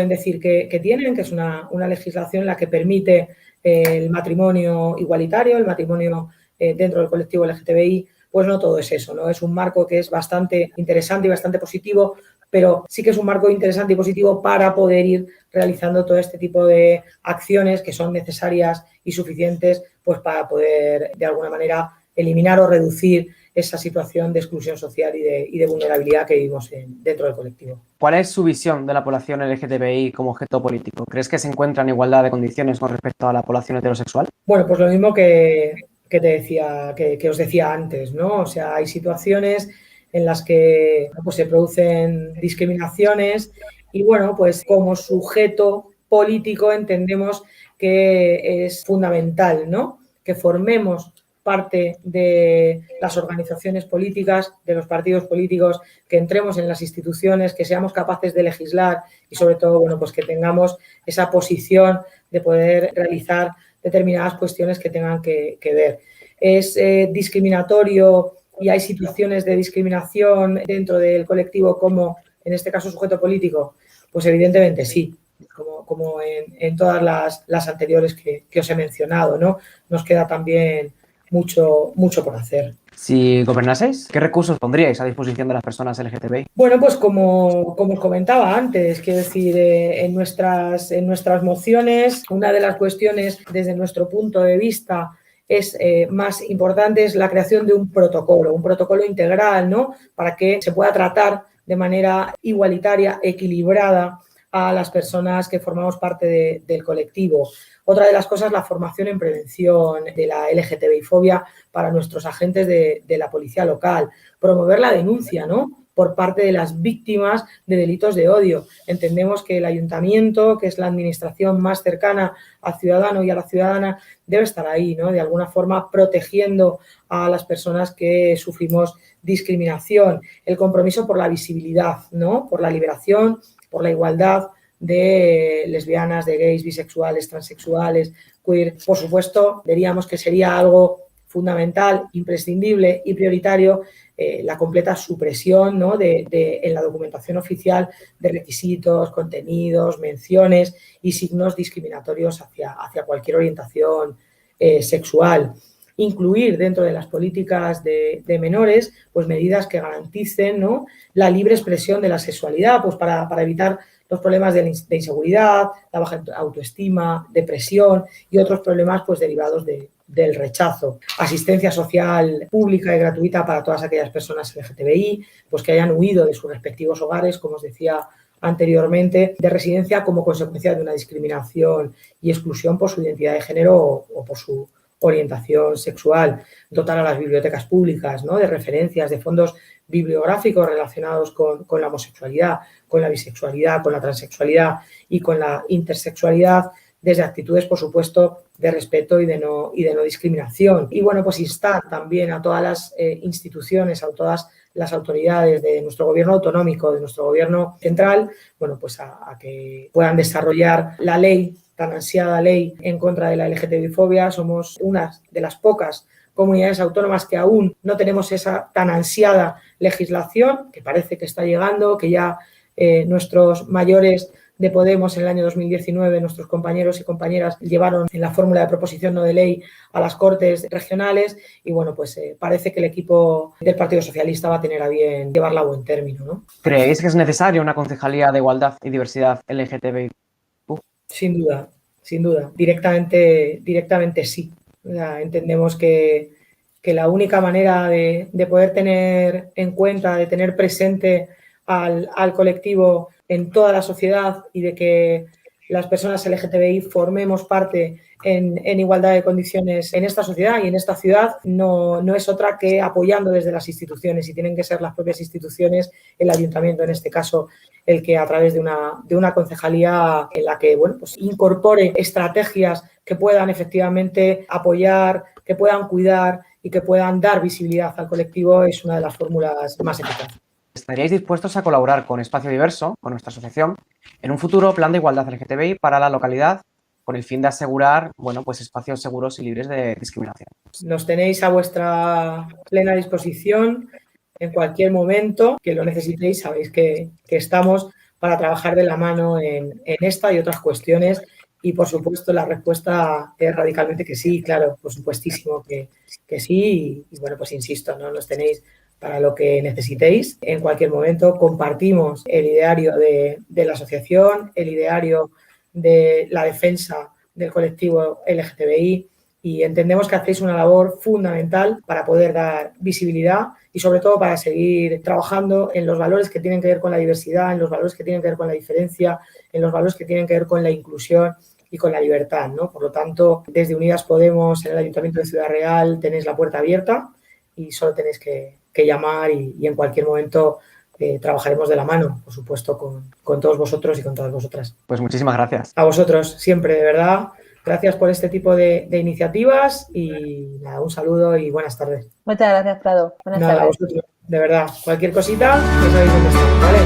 decir que tienen, que es una legislación en la que permite el matrimonio igualitario, el matrimonio dentro del colectivo LGTBI, pues no todo es eso, ¿no? Es un marco que es bastante interesante y bastante positivo, pero sí que es un marco interesante y positivo para poder ir realizando todo este tipo de acciones que son necesarias y suficientes pues para poder, de alguna manera, eliminar o reducir esa situación de exclusión social y de vulnerabilidad que vivimos dentro del colectivo. ¿Cuál es su visión de la población LGTBI como objeto político? ¿Crees que se encuentra en igualdad de condiciones con respecto a la población heterosexual? Bueno, pues lo mismo que te decía, que os decía antes, ¿no? O sea, hay situaciones en las que pues, se producen discriminaciones y, bueno, pues como sujeto político entendemos que es fundamental, ¿no? Que formemos parte de las organizaciones políticas, de los partidos políticos, que entremos en las instituciones, que seamos capaces de legislar y, sobre todo, bueno, pues que tengamos esa posición de poder realizar determinadas cuestiones que tengan que ver. Es discriminatorio y hay situaciones de discriminación dentro del colectivo como, en este caso, sujeto político, pues evidentemente sí, como en todas las anteriores que os he mencionado, ¿no? Nos queda también mucho por hacer. Si gobernaseis, ¿qué recursos pondríais a disposición de las personas LGTBI? Bueno, pues como os comentaba antes, quiero decir, en nuestras mociones, una de las cuestiones desde nuestro punto de vista es más importante es la creación de un protocolo integral, ¿no? Para que se pueda tratar de manera igualitaria, equilibrada a las personas que formamos parte del colectivo. Otra de las cosas, la formación en prevención de la LGTBI-fobia para nuestros agentes de la policía local. Promover la denuncia, ¿no?, por parte de las víctimas de delitos de odio. Entendemos que el ayuntamiento, que es la administración más cercana al ciudadano y a la ciudadana, debe estar ahí, ¿no?, de alguna forma protegiendo a las personas que sufrimos discriminación. El compromiso por la visibilidad, ¿no?, por la liberación, por la igualdad de lesbianas, de gays, bisexuales, transexuales, queer. Por supuesto, diríamos que sería algo fundamental, imprescindible y prioritario la completa supresión, ¿no?, en la documentación oficial de requisitos, contenidos, menciones y signos discriminatorios hacia cualquier orientación sexual. Incluir dentro de las políticas de menores pues medidas que garanticen, ¿no?, la libre expresión de la sexualidad, pues para evitar los problemas de inseguridad, la baja autoestima, depresión y otros problemas pues derivados del rechazo. Asistencia social pública y gratuita para todas aquellas personas LGTBI pues que hayan huido de sus respectivos hogares, como os decía anteriormente, de residencia como consecuencia de una discriminación y exclusión por su identidad de género o por su orientación sexual. Dotar a las bibliotecas públicas, ¿no?, de referencias, de fondos bibliográficos relacionados con la homosexualidad, con la bisexualidad, con la transexualidad y con la intersexualidad, desde actitudes, por supuesto, de respeto y de no discriminación. Y, bueno, pues instar también a todas las instituciones, a todas las autoridades de nuestro gobierno autonómico, de nuestro gobierno central, bueno, pues a que puedan desarrollar la ley, tan ansiada ley en contra de la LGTBI-fobia. Somos una de las pocas comunidades autónomas que aún no tenemos esa tan ansiada legislación, que parece que está llegando, que ya nuestros mayores de Podemos en el año 2019, nuestros compañeros y compañeras llevaron en la fórmula de proposición no de ley a las Cortes regionales y, bueno, pues parece que el equipo del Partido Socialista va a tener a bien llevarla a buen término, ¿no? ¿Creéis que es necesaria una concejalía de igualdad y diversidad LGTBI? Sin duda. Directamente sí. O sea, entendemos que la única manera de poder tener en cuenta, de tener presente al colectivo en toda la sociedad y de que las personas LGTBI formemos parte en igualdad de condiciones en esta sociedad y en esta ciudad no es otra que apoyando desde las instituciones, y tienen que ser las propias instituciones, el ayuntamiento en este caso, el que a través de una concejalía en la que, bueno, pues incorpore estrategias que puedan efectivamente apoyar, que puedan cuidar y que puedan dar visibilidad al colectivo, es una de las fórmulas más eficaces. ¿Estaríais dispuestos a colaborar con Espacio Diverso, con nuestra asociación, en un futuro plan de igualdad LGTBI para la localidad con el fin de asegurar, bueno, pues espacios seguros y libres de discriminación? Nos tenéis a vuestra plena disposición en cualquier momento que lo necesitéis. Sabéis que estamos para trabajar de la mano en esta y otras cuestiones y, por supuesto, la respuesta es radicalmente que sí, claro, por supuestísimo que sí y, bueno, pues insisto, no nos tenéis para lo que necesitéis. En cualquier momento compartimos el ideario de la asociación, el ideario de la defensa del colectivo LGTBI y entendemos que hacéis una labor fundamental para poder dar visibilidad y sobre todo para seguir trabajando en los valores que tienen que ver con la diversidad, en los valores que tienen que ver con la diferencia, en los valores que tienen que ver con la inclusión y con la libertad, ¿no? Por lo tanto, desde Unidas Podemos en el Ayuntamiento de Ciudad Real tenéis la puerta abierta y solo tenéis que llamar y en cualquier momento trabajaremos de la mano, por supuesto, con todos vosotros y con todas vosotras. Pues muchísimas gracias. A vosotros, siempre, de verdad. Gracias por este tipo de iniciativas y nada, un saludo y buenas tardes. Muchas gracias, Prado. Buenas tardes. A vosotros, de verdad. Cualquier cosita, ya sabéis dónde estamos, ¿vale?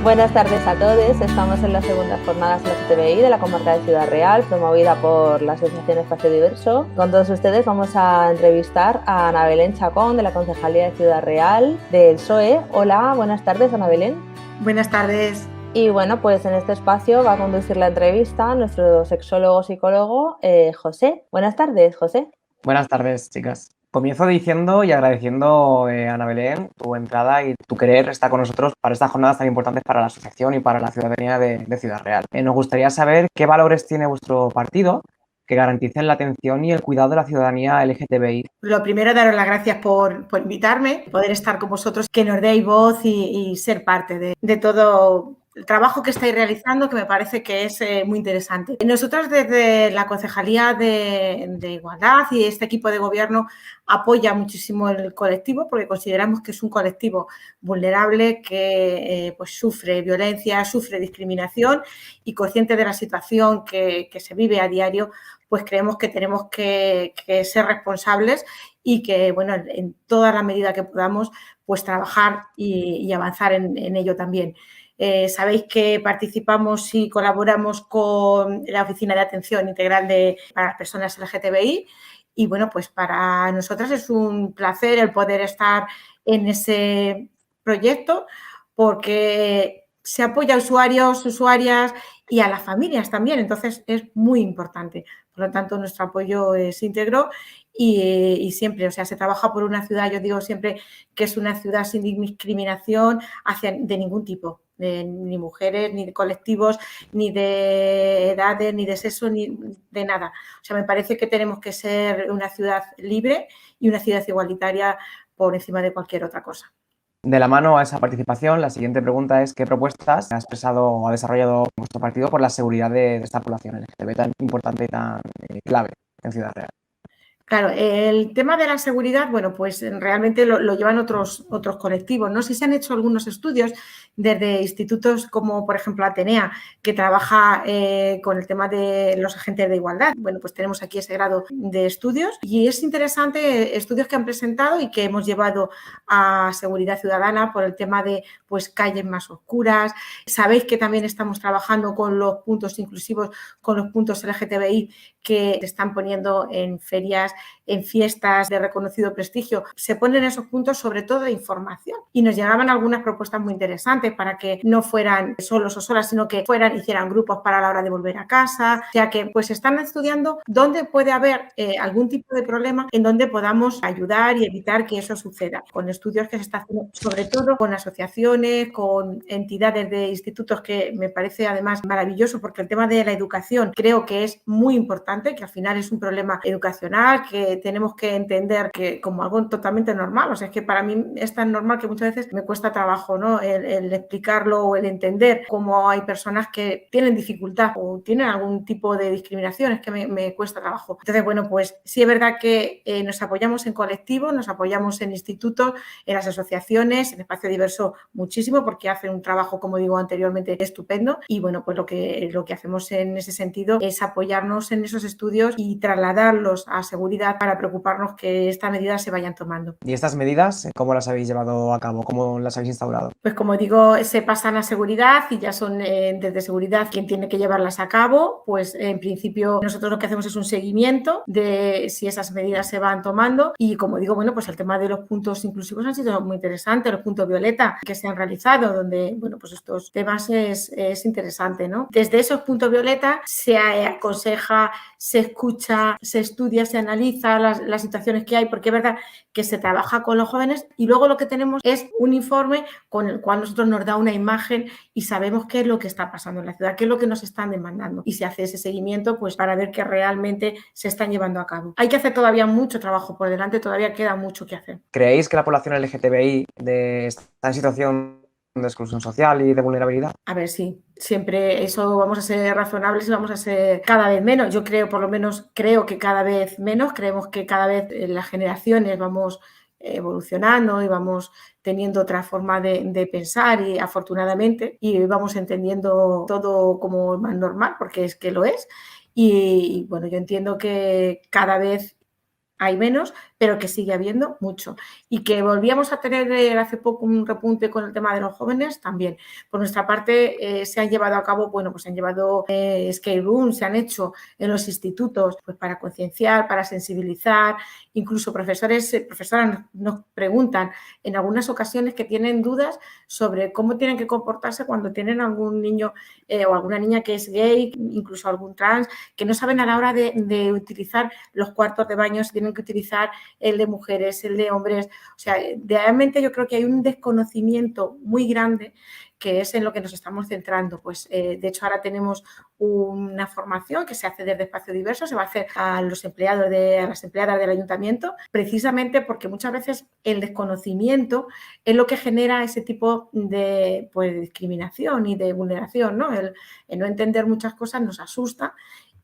Buenas tardes a todos. Estamos en las segundas jornadas LGTBI de la comarca de Ciudad Real, promovida por la Asociación Espacio Diverso. Con todos ustedes vamos a entrevistar a Ana Belén Chacón, de la Concejalía de Ciudad Real, del PSOE. Hola, buenas tardes, Ana Belén. Buenas tardes. Y bueno, pues en este espacio va a conducir la entrevista nuestro sexólogo psicólogo José. Buenas tardes, José. Buenas tardes, chicas. Comienzo diciendo y agradeciendo, Ana Belén, tu entrada y tu querer estar con nosotros para estas jornadas tan importantes para la asociación y para la ciudadanía de Ciudad Real. Nos gustaría saber qué valores tiene vuestro partido que garanticen la atención y el cuidado de la ciudadanía LGTBI. Lo primero, daros las gracias por invitarme, poder estar con vosotros, que nos deis voz y ser parte de todo el trabajo que estáis realizando, que me parece que es muy interesante. Nosotros desde la Concejalía de Igualdad y este equipo de gobierno apoya muchísimo el colectivo porque consideramos que es un colectivo vulnerable que pues sufre violencia, sufre discriminación y consciente de la situación que se vive a diario, pues creemos que tenemos que ser responsables y que, bueno, en toda la medida que podamos, pues trabajar y avanzar en ello también. Sabéis que participamos y colaboramos con la Oficina de Atención Integral para las Personas LGTBI y, bueno, pues para nosotras es un placer el poder estar en ese proyecto porque se apoya a usuarios, usuarias y a las familias también, entonces es muy importante. Por lo tanto, nuestro apoyo es íntegro y siempre, o sea, se trabaja por una ciudad, yo digo siempre que es una ciudad sin discriminación de ningún tipo, ni mujeres, ni de colectivos, ni de edades, ni de sexo, ni de nada. O sea, me parece que tenemos que ser una ciudad libre y una ciudad igualitaria por encima de cualquier otra cosa. De la mano a esa participación, la siguiente pregunta es ¿qué propuestas ha expresado o ha desarrollado vuestro partido por la seguridad de esta población LGTB tan importante y tan clave en Ciudad Real? Claro, el tema de la seguridad, bueno, pues realmente lo llevan otros colectivos, ¿no? Sí se han hecho algunos estudios desde institutos como, por ejemplo, Atenea, que trabaja con el tema de los agentes de igualdad. Bueno, pues tenemos aquí ese grado de estudios y es interesante estudios que han presentado y que hemos llevado a Seguridad Ciudadana por el tema de, pues, calles más oscuras. Sabéis que también estamos trabajando con los puntos inclusivos, con los puntos LGTBI que se están poniendo en ferias, en fiestas de reconocido prestigio. Se ponen esos puntos sobre todo de información y nos llegaban algunas propuestas muy interesantes para que no fueran solos o solas, sino que hicieran grupos para la hora de volver a casa. O sea que pues están estudiando dónde puede haber algún tipo de problema en donde podamos ayudar y evitar que eso suceda. Con estudios que se están haciendo sobre todo con asociaciones, con entidades de institutos, que me parece además maravilloso porque el tema de la educación creo que es muy importante, que al final es un problema educacional que tenemos que entender que como algo totalmente normal. O sea, es que para mí es tan normal que muchas veces me cuesta trabajo, ¿no? El explicarlo o el entender cómo hay personas que tienen dificultad o tienen algún tipo de discriminación, es que me cuesta trabajo. Entonces, bueno, pues sí es verdad que nos apoyamos en colectivos, nos apoyamos en institutos, en las asociaciones, en Espacio Diverso muchísimo porque hacen un trabajo, como digo anteriormente, estupendo y bueno, pues lo que hacemos en ese sentido es apoyarnos en esos estudios y trasladarlos a seguridad para preocuparnos que estas medidas se vayan tomando. ¿Y estas medidas cómo las habéis llevado a cabo? ¿Cómo las habéis instaurado? Pues como digo, se pasan a seguridad y ya son desde seguridad quien tiene que llevarlas a cabo. Pues en principio nosotros lo que hacemos es un seguimiento de si esas medidas se van tomando y como digo, bueno, pues el tema de los puntos inclusivos han sido muy interesantes, los puntos violeta que se han realizado, donde, bueno, pues estos temas es interesante, ¿no? Desde esos puntos violeta se aconseja, se escucha, se estudia, se analiza las situaciones que hay, porque es verdad que se trabaja con los jóvenes y luego lo que tenemos es un informe con el cual nosotros nos da una imagen y sabemos qué es lo que está pasando en la ciudad, qué es lo que nos están demandando y se hace ese seguimiento pues para ver que realmente se están llevando a cabo. Hay que hacer todavía mucho trabajo por delante, todavía queda mucho que hacer. ¿Creéis que la población LGTBI está en situación de exclusión social y de vulnerabilidad? A ver, sí, siempre eso vamos a ser razonables y vamos a ser cada vez menos. Yo creo, por lo menos, creo que cada vez menos, creemos que cada vez las generaciones vamos evolucionando y vamos teniendo otra forma de pensar y afortunadamente y vamos entendiendo todo como más normal porque es que lo es y bueno, yo entiendo que cada vez hay menos, pero que sigue habiendo mucho. Y que volvíamos a tener hace poco un repunte con el tema de los jóvenes también. Por nuestra parte, se han llevado a cabo, bueno, pues se han llevado escape rooms, se han hecho en los institutos pues para concienciar, para sensibilizar. Incluso profesoras nos preguntan en algunas ocasiones que tienen dudas sobre cómo tienen que comportarse cuando tienen algún niño o alguna niña que es gay, incluso algún trans, que no saben a la hora de utilizar los cuartos de baño, si tienen que utilizar el de mujeres, el de hombres. O sea, realmente yo creo que hay un desconocimiento muy grande que es en lo que nos estamos centrando. Pues, de hecho, ahora tenemos una formación que se hace desde Espacio Diverso, se va a hacer a los empleados, a las empleadas del ayuntamiento, precisamente porque muchas veces el desconocimiento es lo que genera ese tipo de, pues, discriminación y de vulneración, ¿no? El no entender muchas cosas nos asusta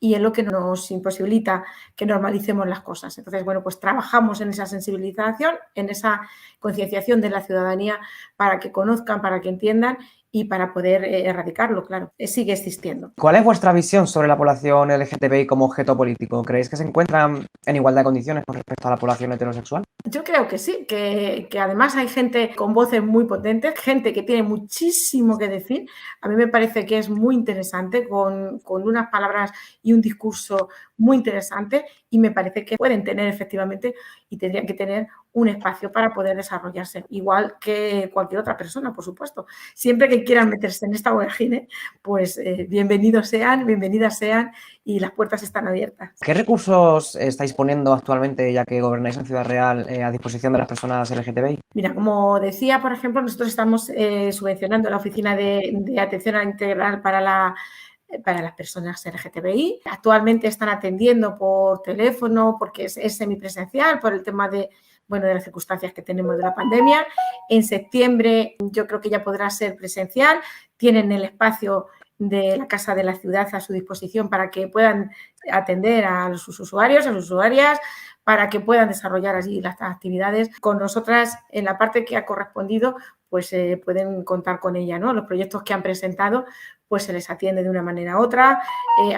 y es lo que nos imposibilita que normalicemos las cosas. Entonces, bueno, pues trabajamos en esa sensibilización, en esa concienciación de la ciudadanía para que conozcan, para que entiendan y para poder erradicarlo, claro. Sigue existiendo. ¿Cuál es vuestra visión sobre la población LGTBI como objeto político? ¿Creéis que se encuentran en igualdad de condiciones con respecto a la población heterosexual? Yo creo que sí, que además hay gente con voces muy potentes, gente que tiene muchísimo que decir. A mí me parece que es muy interesante, con unas palabras y un discurso muy interesante, y me parece que pueden tener efectivamente y tendrían que tener un espacio para poder desarrollarse, igual que cualquier otra persona, por supuesto. Siempre que quieran meterse en esta vorágine, pues bienvenidos sean, bienvenidas sean, y las puertas están abiertas. ¿Qué recursos estáis poniendo actualmente, ya que gobernáis en Ciudad Real, a disposición de las personas LGTBI? Mira, como decía, por ejemplo, nosotros estamos subvencionando la Oficina de Atención Integral para las personas LGTBI. Actualmente están atendiendo por teléfono porque es semipresencial por el tema de las circunstancias que tenemos de la pandemia. En septiembre yo creo que ya podrá ser presencial. Tienen el espacio de la Casa de la Ciudad a su disposición para que puedan atender a sus usuarios, a sus usuarias, para que puedan desarrollar allí las actividades. Con nosotras, en la parte que ha correspondido, pues pueden contar con ella, ¿no? Los proyectos que han presentado, pues se les atiende de una manera u otra.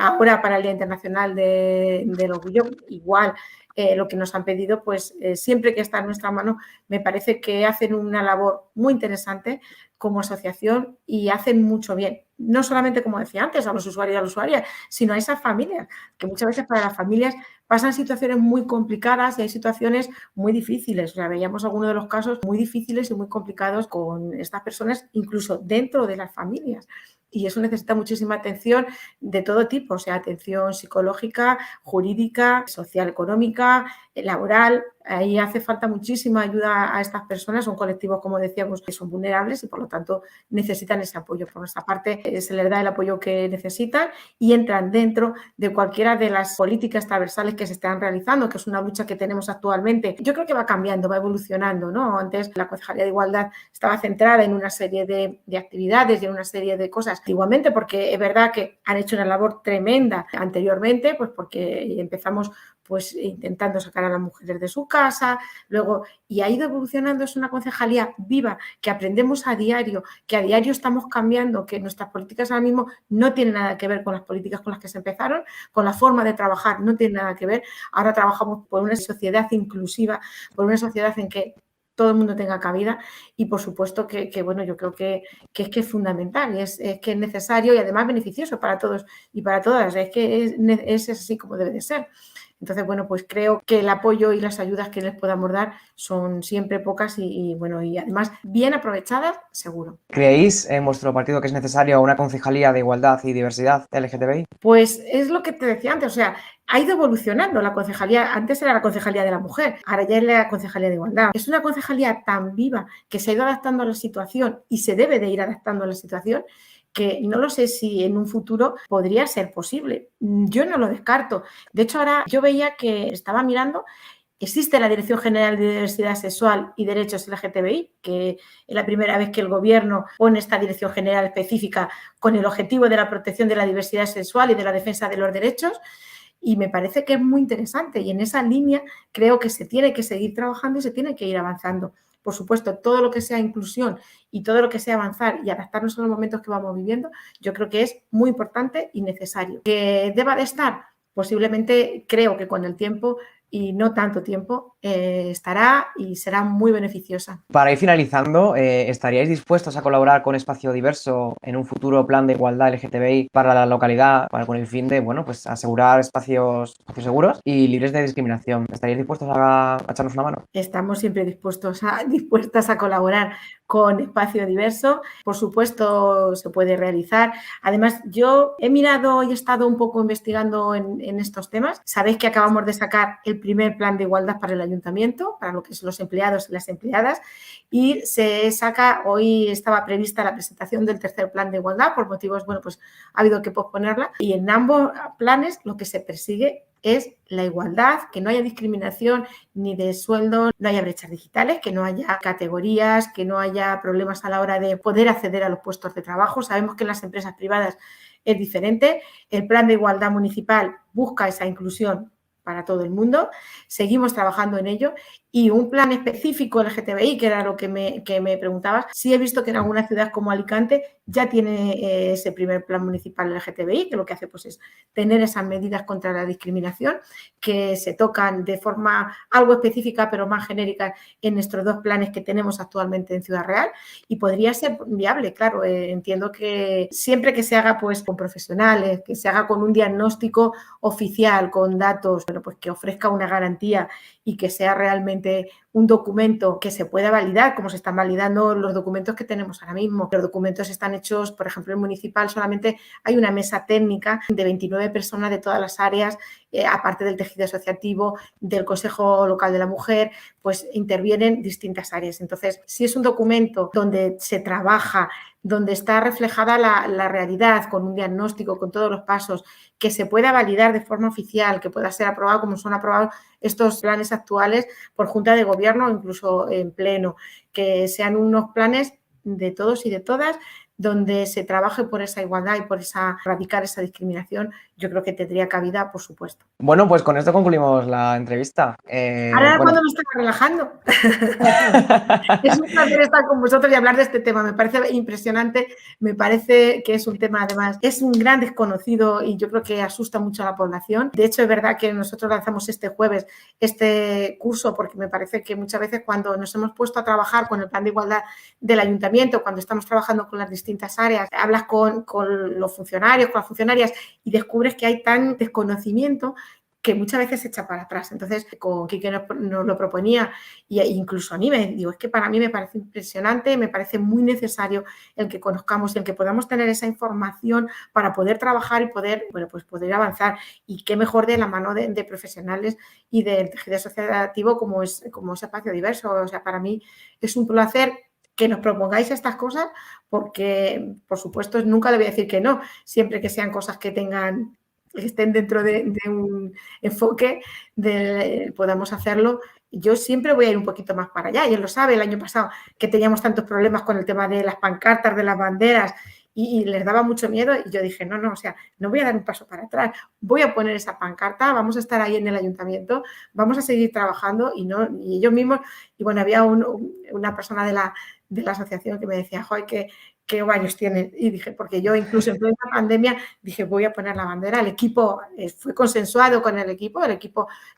Ahora, para el Día Internacional del Orgullo, igual, lo que nos han pedido, pues siempre que está en nuestra mano, me parece que hacen una labor muy interesante como asociación y hacen mucho bien. No solamente, como decía antes, a los usuarios y a las usuarias, sino a esas familias, que muchas veces para las familias pasan situaciones muy complicadas y hay situaciones muy difíciles. O sea, veíamos algunos de los casos muy difíciles y muy complicados con estas personas, incluso dentro de las familias. Y eso necesita muchísima atención de todo tipo, o sea, atención psicológica, jurídica, social, económica, laboral. Ahí hace falta muchísima ayuda a estas personas. Son colectivos, como decíamos, que son vulnerables y por lo tanto necesitan ese apoyo. Por nuestra parte, se les da el apoyo que necesitan y entran dentro de cualquiera de las políticas transversales que se están realizando, que es una lucha que tenemos actualmente. Yo creo que va cambiando, va evolucionando, ¿no? Antes la Concejalía de Igualdad estaba centrada en una serie de actividades y en una serie de cosas antiguamente, porque es verdad que han hecho una labor tremenda anteriormente, pues porque empezamos pues intentando sacar a las mujeres de su casa, luego, y ha ido evolucionando. Es una concejalía viva, que aprendemos a diario, que a diario estamos cambiando, que nuestras políticas ahora mismo no tienen nada que ver con las políticas con las que se empezaron, con la forma de trabajar no tiene nada que ver. Ahora trabajamos por una sociedad inclusiva, por una sociedad en que todo el mundo tenga cabida y por supuesto que yo creo que es fundamental, es que es necesario y además beneficioso para todos y para todas, es que es así como debe de ser. Entonces, pues creo que el apoyo y las ayudas que les podamos dar son siempre pocas y además bien aprovechadas, seguro. ¿Creéis en vuestro partido que es necesaria una concejalía de igualdad y diversidad LGTBI? Pues es lo que te decía antes, o sea, ha ido evolucionando la concejalía. Antes era la concejalía de la mujer, ahora ya es la concejalía de igualdad. Es una concejalía tan viva que se ha ido adaptando a la situación y se debe de ir adaptando a la situación, que no lo sé si en un futuro podría ser posible. Yo no lo descarto. De hecho, ahora yo veía que estaba mirando, existe la Dirección General de Diversidad Sexual y Derechos LGTBI, que es la primera vez que el Gobierno pone esta Dirección General específica con el objetivo de la protección de la diversidad sexual y de la defensa de los derechos. Y me parece que es muy interesante y en esa línea creo que se tiene que seguir trabajando y se tiene que ir avanzando. Por supuesto, todo lo que sea inclusión y todo lo que sea avanzar y adaptarnos a los momentos que vamos viviendo, yo creo que es muy importante y necesario. ¿Que deba de estar? Posiblemente, creo que con el tiempo y no tanto tiempo estará y será muy beneficiosa. Para ir finalizando, ¿estaríais dispuestos a colaborar con Espacio Diverso en un futuro plan de igualdad LGTBI para la localidad, con el fin de asegurar espacios seguros y libres de discriminación? ¿Estaríais dispuestos a echarnos una mano? Estamos siempre dispuestas a colaborar con Espacio Diverso. Por supuesto, se puede realizar. Además, yo he mirado y he estado un poco investigando en estos temas. Sabéis que acabamos de sacar el primer plan de igualdad para el ayuntamiento, para lo que son los empleados y las empleadas, y se saca, hoy estaba prevista la presentación del tercer plan de igualdad, por motivos, bueno, pues ha habido que posponerla, y en ambos planes lo que se persigue es la igualdad, que no haya discriminación ni de sueldo, no haya brechas digitales, que no haya categorías, que no haya problemas a la hora de poder acceder a los puestos de trabajo. Sabemos que en las empresas privadas es diferente. El plan de igualdad municipal busca esa inclusión para todo el mundo. Seguimos trabajando en ello. Y un plan específico LGTBI, que era lo que me preguntabas, sí he visto que en algunas ciudades como Alicante ya tiene ese primer plan municipal LGTBI, que lo que hace pues es tener esas medidas contra la discriminación que se tocan de forma algo específica pero más genérica en nuestros 2 planes que tenemos actualmente en Ciudad Real, y podría ser viable, claro. Entiendo que siempre que se haga pues con profesionales, que se haga con un diagnóstico oficial, con datos, bueno, pues que ofrezca una garantía y que sea realmente un documento que se pueda validar, como se están validando los documentos que tenemos ahora mismo. Los documentos están hechos, por ejemplo, en municipal solamente hay una mesa técnica de 29 personas de todas las áreas, aparte del tejido asociativo, del Consejo Local de la Mujer, pues intervienen distintas áreas. Entonces, si es un documento donde se trabaja, donde está reflejada la realidad, con un diagnóstico, con todos los pasos, que se pueda validar de forma oficial, que pueda ser aprobado como son aprobados estos planes actuales por Junta de Gobierno o incluso en pleno, que sean unos planes de todos y de todas donde se trabaje por esa igualdad y por erradicar esa discriminación. Yo creo que tendría cabida, por supuesto. Bueno, pues con esto concluimos la entrevista. Ahora cuando me estaba relajando. Es un placer estar con vosotros y hablar de este tema. Me parece impresionante, me parece que es un tema, además, es un gran desconocido y yo creo que asusta mucho a la población. De hecho, es verdad que nosotros lanzamos este jueves este curso porque me parece que muchas veces cuando nos hemos puesto a trabajar con el plan de igualdad del ayuntamiento, cuando estamos trabajando con las distintas áreas, hablas con los funcionarios, con las funcionarias y descubres que hay tan desconocimiento que muchas veces se echa para atrás. Entonces, con Quique nos lo proponía e incluso a mí me digo, es que para mí me parece impresionante, me parece muy necesario el que conozcamos y el que podamos tener esa información para poder trabajar y poder, bueno, pues poder avanzar. Y qué mejor de la mano de profesionales y del tejido asociativo como es Espacio Diverso. O sea, para mí es un placer que nos propongáis estas cosas porque, por supuesto, nunca le voy a decir que no, siempre que sean cosas que estén dentro de un enfoque, podamos hacerlo. Yo siempre voy a ir un poquito más para allá, y él lo sabe, el año pasado que teníamos tantos problemas con el tema de las pancartas, de las banderas, y les daba mucho miedo, y yo dije, no, o sea, no voy a dar un paso para atrás, voy a poner esa pancarta, vamos a estar ahí en el ayuntamiento, vamos a seguir trabajando, y ellos mismos, y bueno, había una persona de la asociación que me decía, joder, ¿qué ovarios tienen? Y dije, porque yo incluso en plena pandemia dije, voy a poner la bandera. El equipo fue consensuado con el equipo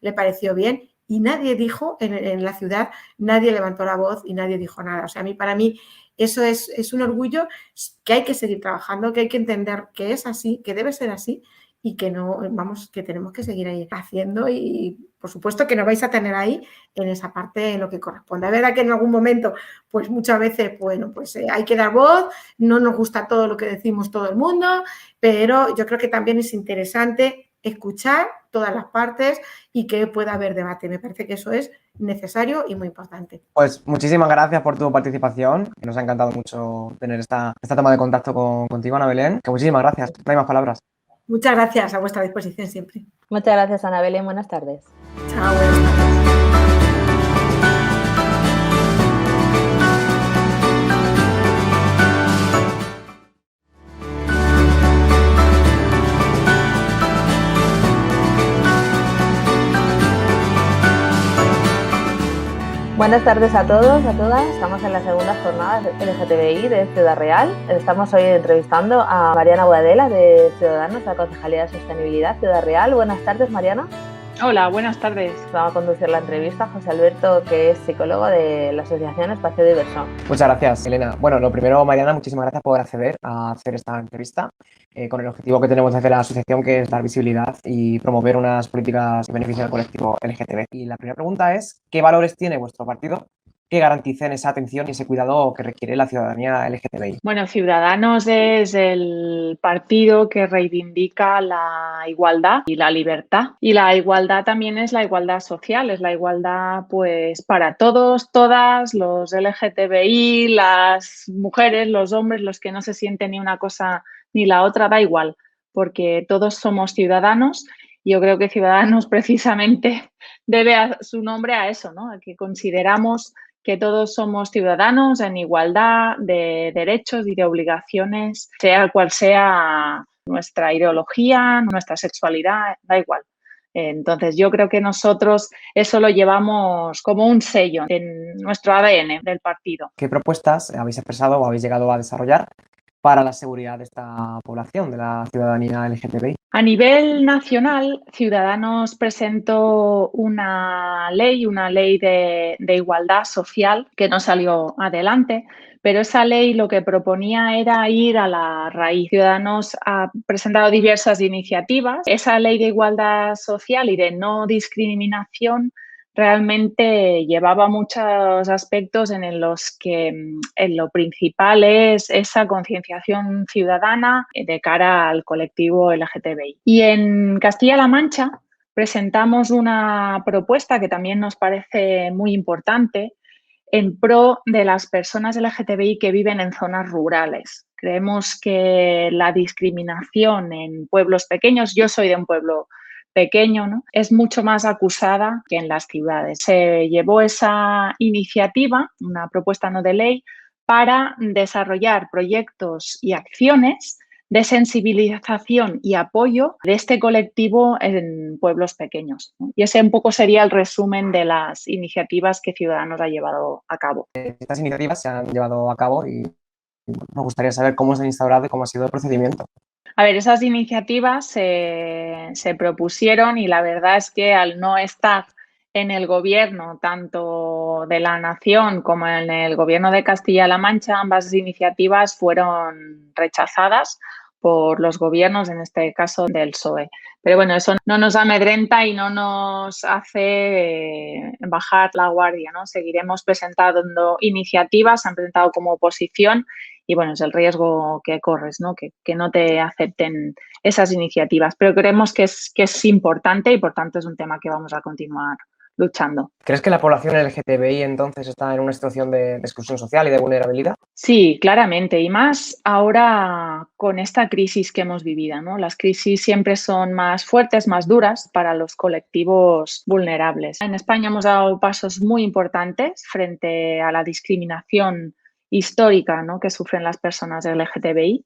le pareció bien y nadie dijo en la ciudad, nadie levantó la voz y nadie dijo nada. O sea, para mí eso es un orgullo que hay que seguir trabajando, que hay que entender que es así, que debe ser así y que que tenemos que seguir ahí haciendo y por supuesto que nos vais a tener ahí en esa parte en lo que corresponde. Es verdad que en algún momento, pues muchas veces, bueno, pues hay que dar voz, no nos gusta todo lo que decimos todo el mundo, pero yo creo que también es interesante escuchar todas las partes y que pueda haber debate. Me parece que eso es necesario y muy importante. Pues muchísimas gracias por tu participación. Nos ha encantado mucho tener esta toma de contacto contigo, Ana Belén. Que muchísimas gracias. No hay más palabras. Muchas gracias, a vuestra disposición siempre. Muchas gracias, Ana Belén. Buenas tardes. Chao, buenas tardes. Buenas tardes a todos, a todas. Estamos en la segunda jornada LGTBI de Ciudad Real. Estamos hoy entrevistando a Mariana Boadela de Ciudadanos, de la Concejalía de Sostenibilidad Ciudad Real. Buenas tardes, Mariana. Hola, buenas tardes. Vamos a conducir la entrevista José Alberto, que es psicólogo de la Asociación Espacio Diverso. Muchas gracias, Elena. Bueno, lo primero, Mariana, muchísimas gracias por acceder a hacer esta entrevista con el objetivo que tenemos desde la asociación, que es dar visibilidad y promover unas políticas que beneficien al colectivo LGTB. Y la primera pregunta es, ¿qué valores tiene vuestro partido que garanticen esa atención y ese cuidado que requiere la ciudadanía LGTBI. Bueno, Ciudadanos es el partido que reivindica la igualdad y la libertad. Y la igualdad también es la igualdad social, es la igualdad pues para todos, todas, los LGTBI, las mujeres, los hombres, los que no se sienten ni una cosa ni la otra, da igual, porque todos somos ciudadanos. Yo creo que Ciudadanos precisamente debe su nombre a eso, ¿no? A que consideramos que todos somos ciudadanos en igualdad de derechos y de obligaciones, sea cual sea nuestra ideología, nuestra sexualidad, da igual. Entonces, yo creo que nosotros eso lo llevamos como un sello en nuestro ADN del partido. ¿Qué propuestas habéis expresado o habéis llegado a desarrollar para la seguridad de esta población, de la ciudadanía LGTBI? A nivel nacional, Ciudadanos presentó una ley de igualdad social que no salió adelante, pero esa ley lo que proponía era ir a la raíz. Ciudadanos ha presentado diversas iniciativas. Esa ley de igualdad social y de no discriminación realmente llevaba muchos aspectos en los que en lo principal es esa concienciación ciudadana de cara al colectivo LGTBI. Y en Castilla-La Mancha presentamos una propuesta que también nos parece muy importante en pro de las personas LGTBI que viven en zonas rurales. Creemos que la discriminación en pueblos pequeños, yo soy de un pueblo pequeño, ¿no?, es mucho más acusada que en las ciudades. Se llevó esa iniciativa, una propuesta no de ley, para desarrollar proyectos y acciones de sensibilización y apoyo de este colectivo en pueblos pequeños, ¿no? Y ese un poco sería el resumen de las iniciativas que Ciudadanos ha llevado a cabo. Estas iniciativas se han llevado a cabo y me gustaría saber cómo se han instaurado y cómo ha sido el procedimiento. A ver, esas iniciativas se propusieron y la verdad es que al no estar en el gobierno, tanto de la nación como en el gobierno de Castilla-La Mancha, ambas iniciativas fueron rechazadas por los gobiernos, en este caso del PSOE. Pero bueno, eso no nos amedrenta y no nos hace bajar la guardia, ¿no? Seguiremos presentando iniciativas, se han presentado como oposición y bueno, es el riesgo que corres, ¿no? Que no te acepten esas iniciativas. Pero creemos que es importante y por tanto es un tema que vamos a continuar luchando. ¿Crees que la población LGTBI entonces está en una situación de exclusión social y de vulnerabilidad? Sí, claramente, y más ahora con esta crisis que hemos vivido, ¿no? Las crisis siempre son más fuertes, más duras para los colectivos vulnerables. En España hemos dado pasos muy importantes frente a la discriminación histórica, ¿no?, que sufren las personas LGTBI.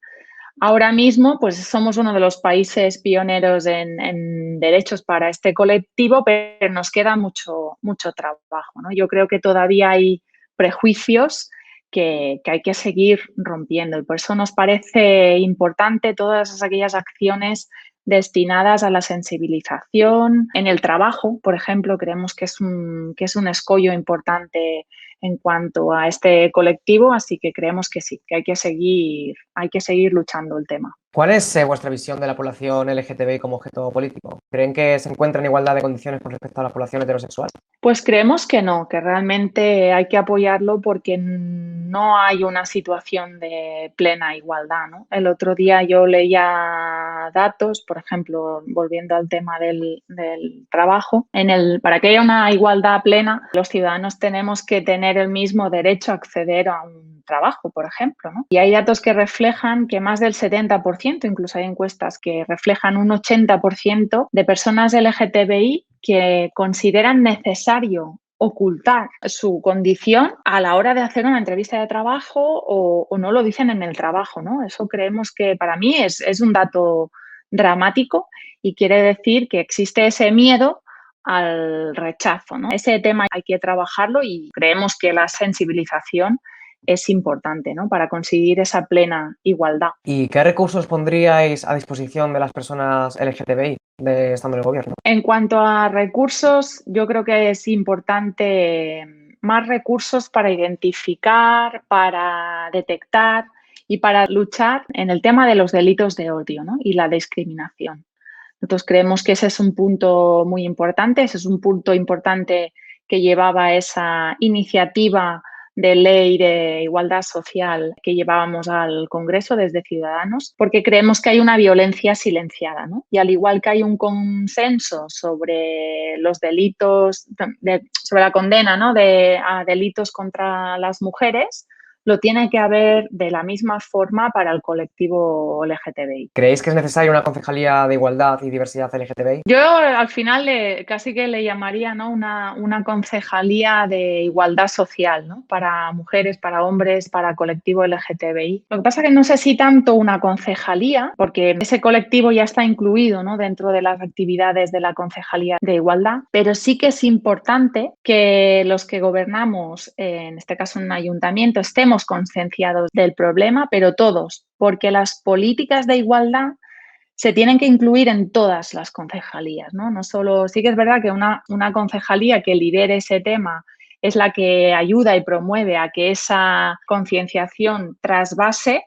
Ahora mismo, pues somos uno de los países pioneros en derechos para este colectivo, pero nos queda mucho trabajo, ¿no? Yo creo que todavía hay prejuicios que hay que seguir rompiendo y por eso nos parece importante todas aquellas acciones destinadas a la sensibilización. En el trabajo, por ejemplo, creemos que es un escollo importante en cuanto a este colectivo, así que creemos que sí, que hay que seguir luchando el tema. ¿Cuál es vuestra visión de la población LGTBI como objeto político? ¿Creen que se encuentra en igualdad de condiciones con respecto a la población heterosexual? Pues creemos que no, que realmente hay que apoyarlo porque no hay una situación de plena igualdad, ¿no? El otro día yo leía datos, por ejemplo, volviendo al tema del trabajo, para que haya una igualdad plena, los ciudadanos tenemos que tener el mismo derecho a acceder a un trabajo, por ejemplo, ¿no? Y hay datos que reflejan que más del 70%, incluso hay encuestas que reflejan un 80% de personas LGTBI que consideran necesario ocultar su condición a la hora de hacer una entrevista de trabajo o no lo dicen en el trabajo, ¿no? Eso creemos que para mí es un dato dramático y quiere decir que existe ese miedo al rechazo, ¿no? Ese tema hay que trabajarlo y creemos que la sensibilización es importante, ¿no?, para conseguir esa plena igualdad. ¿Y qué recursos pondríais a disposición de las personas LGTBI estando en el gobierno? En cuanto a recursos, yo creo que es importante más recursos para identificar, para detectar y para luchar en el tema de los delitos de odio, ¿no?, y la discriminación. Nosotros creemos que ese es un punto muy importante, ese es un punto importante que llevaba esa iniciativa de ley de igualdad social que llevábamos al Congreso desde Ciudadanos, porque creemos que hay una violencia silenciada, ¿no? Y al igual que hay un consenso sobre los delitos, sobre la condena, ¿no?, a delitos contra las mujeres, lo tiene que haber de la misma forma para el colectivo LGTBI. ¿Creéis que es necesaria una concejalía de igualdad y diversidad LGTBI? Yo al final casi que le llamaría, ¿no?, una concejalía de igualdad social, ¿no?, para mujeres, para hombres, para colectivo LGTBI. Lo que pasa es que no sé si tanto una concejalía, porque ese colectivo ya está incluido, ¿no?, dentro de las actividades de la concejalía de igualdad, pero sí que es importante que los que gobernamos, en este caso en un ayuntamiento, estemos concienciados del problema, pero todos, porque las políticas de igualdad se tienen que incluir en todas las concejalías, ¿no? No solo, sí que es verdad que una concejalía que lidere ese tema es la que ayuda y promueve a que esa concienciación trasvase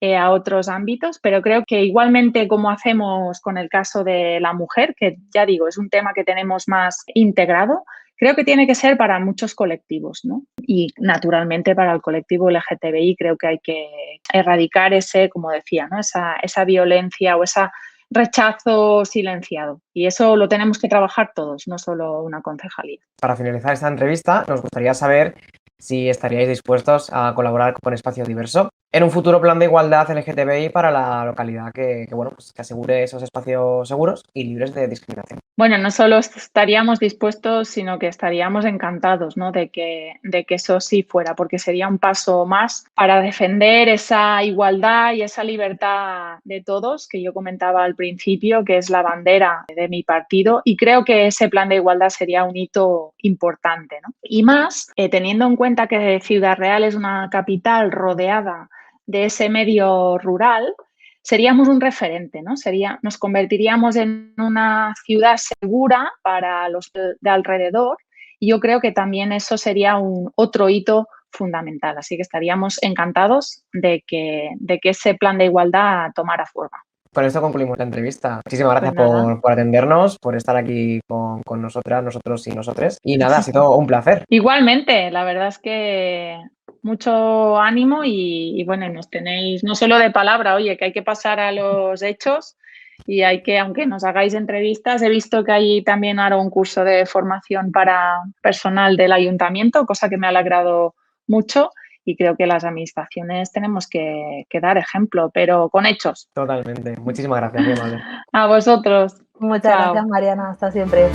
a otros ámbitos, pero creo que igualmente como hacemos con el caso de la mujer, que ya digo, es un tema que tenemos más integrado, creo que tiene que ser para muchos colectivos, ¿no? Y naturalmente para el colectivo LGTBI creo que hay que erradicar ese, como decía, ¿no?, esa violencia o ese rechazo silenciado. Y eso lo tenemos que trabajar todos, no solo una concejalía. Para finalizar esta entrevista, nos gustaría saber si estaríais dispuestos a colaborar con Espacio Diverso en un futuro plan de igualdad LGTBI para la localidad que asegure esos espacios seguros y libres de discriminación. Bueno, no solo estaríamos dispuestos, sino que estaríamos encantados, ¿no?, de que eso sí fuera, porque sería un paso más para defender esa igualdad y esa libertad de todos que yo comentaba al principio, que es la bandera de mi partido, y creo que ese plan de igualdad sería un hito importante, ¿no? Y más, teniendo en cuenta que Ciudad Real es una capital rodeada de ese medio rural, seríamos un referente, ¿no? Nos convertiríamos en una ciudad segura para los de alrededor y yo creo que también eso sería otro hito fundamental. Así que estaríamos encantados de que ese plan de igualdad tomara forma. Con esto concluimos la entrevista. Muchísimas gracias por atendernos, por estar aquí con nosotras, nosotros y nosotres. Y nada, ha sido un placer. Igualmente, la verdad es que mucho ánimo y bueno, nos tenéis no solo de palabra, oye, que hay que pasar a los hechos y hay que, aunque nos hagáis entrevistas, he visto que hay también ahora un curso de formación para personal del ayuntamiento, cosa que me ha alegrado mucho. Y creo que las administraciones tenemos que dar ejemplo, pero con hechos. Totalmente. Muchísimas gracias, muy amable. A vosotros. Muchas gracias, Mariana. Hasta siempre.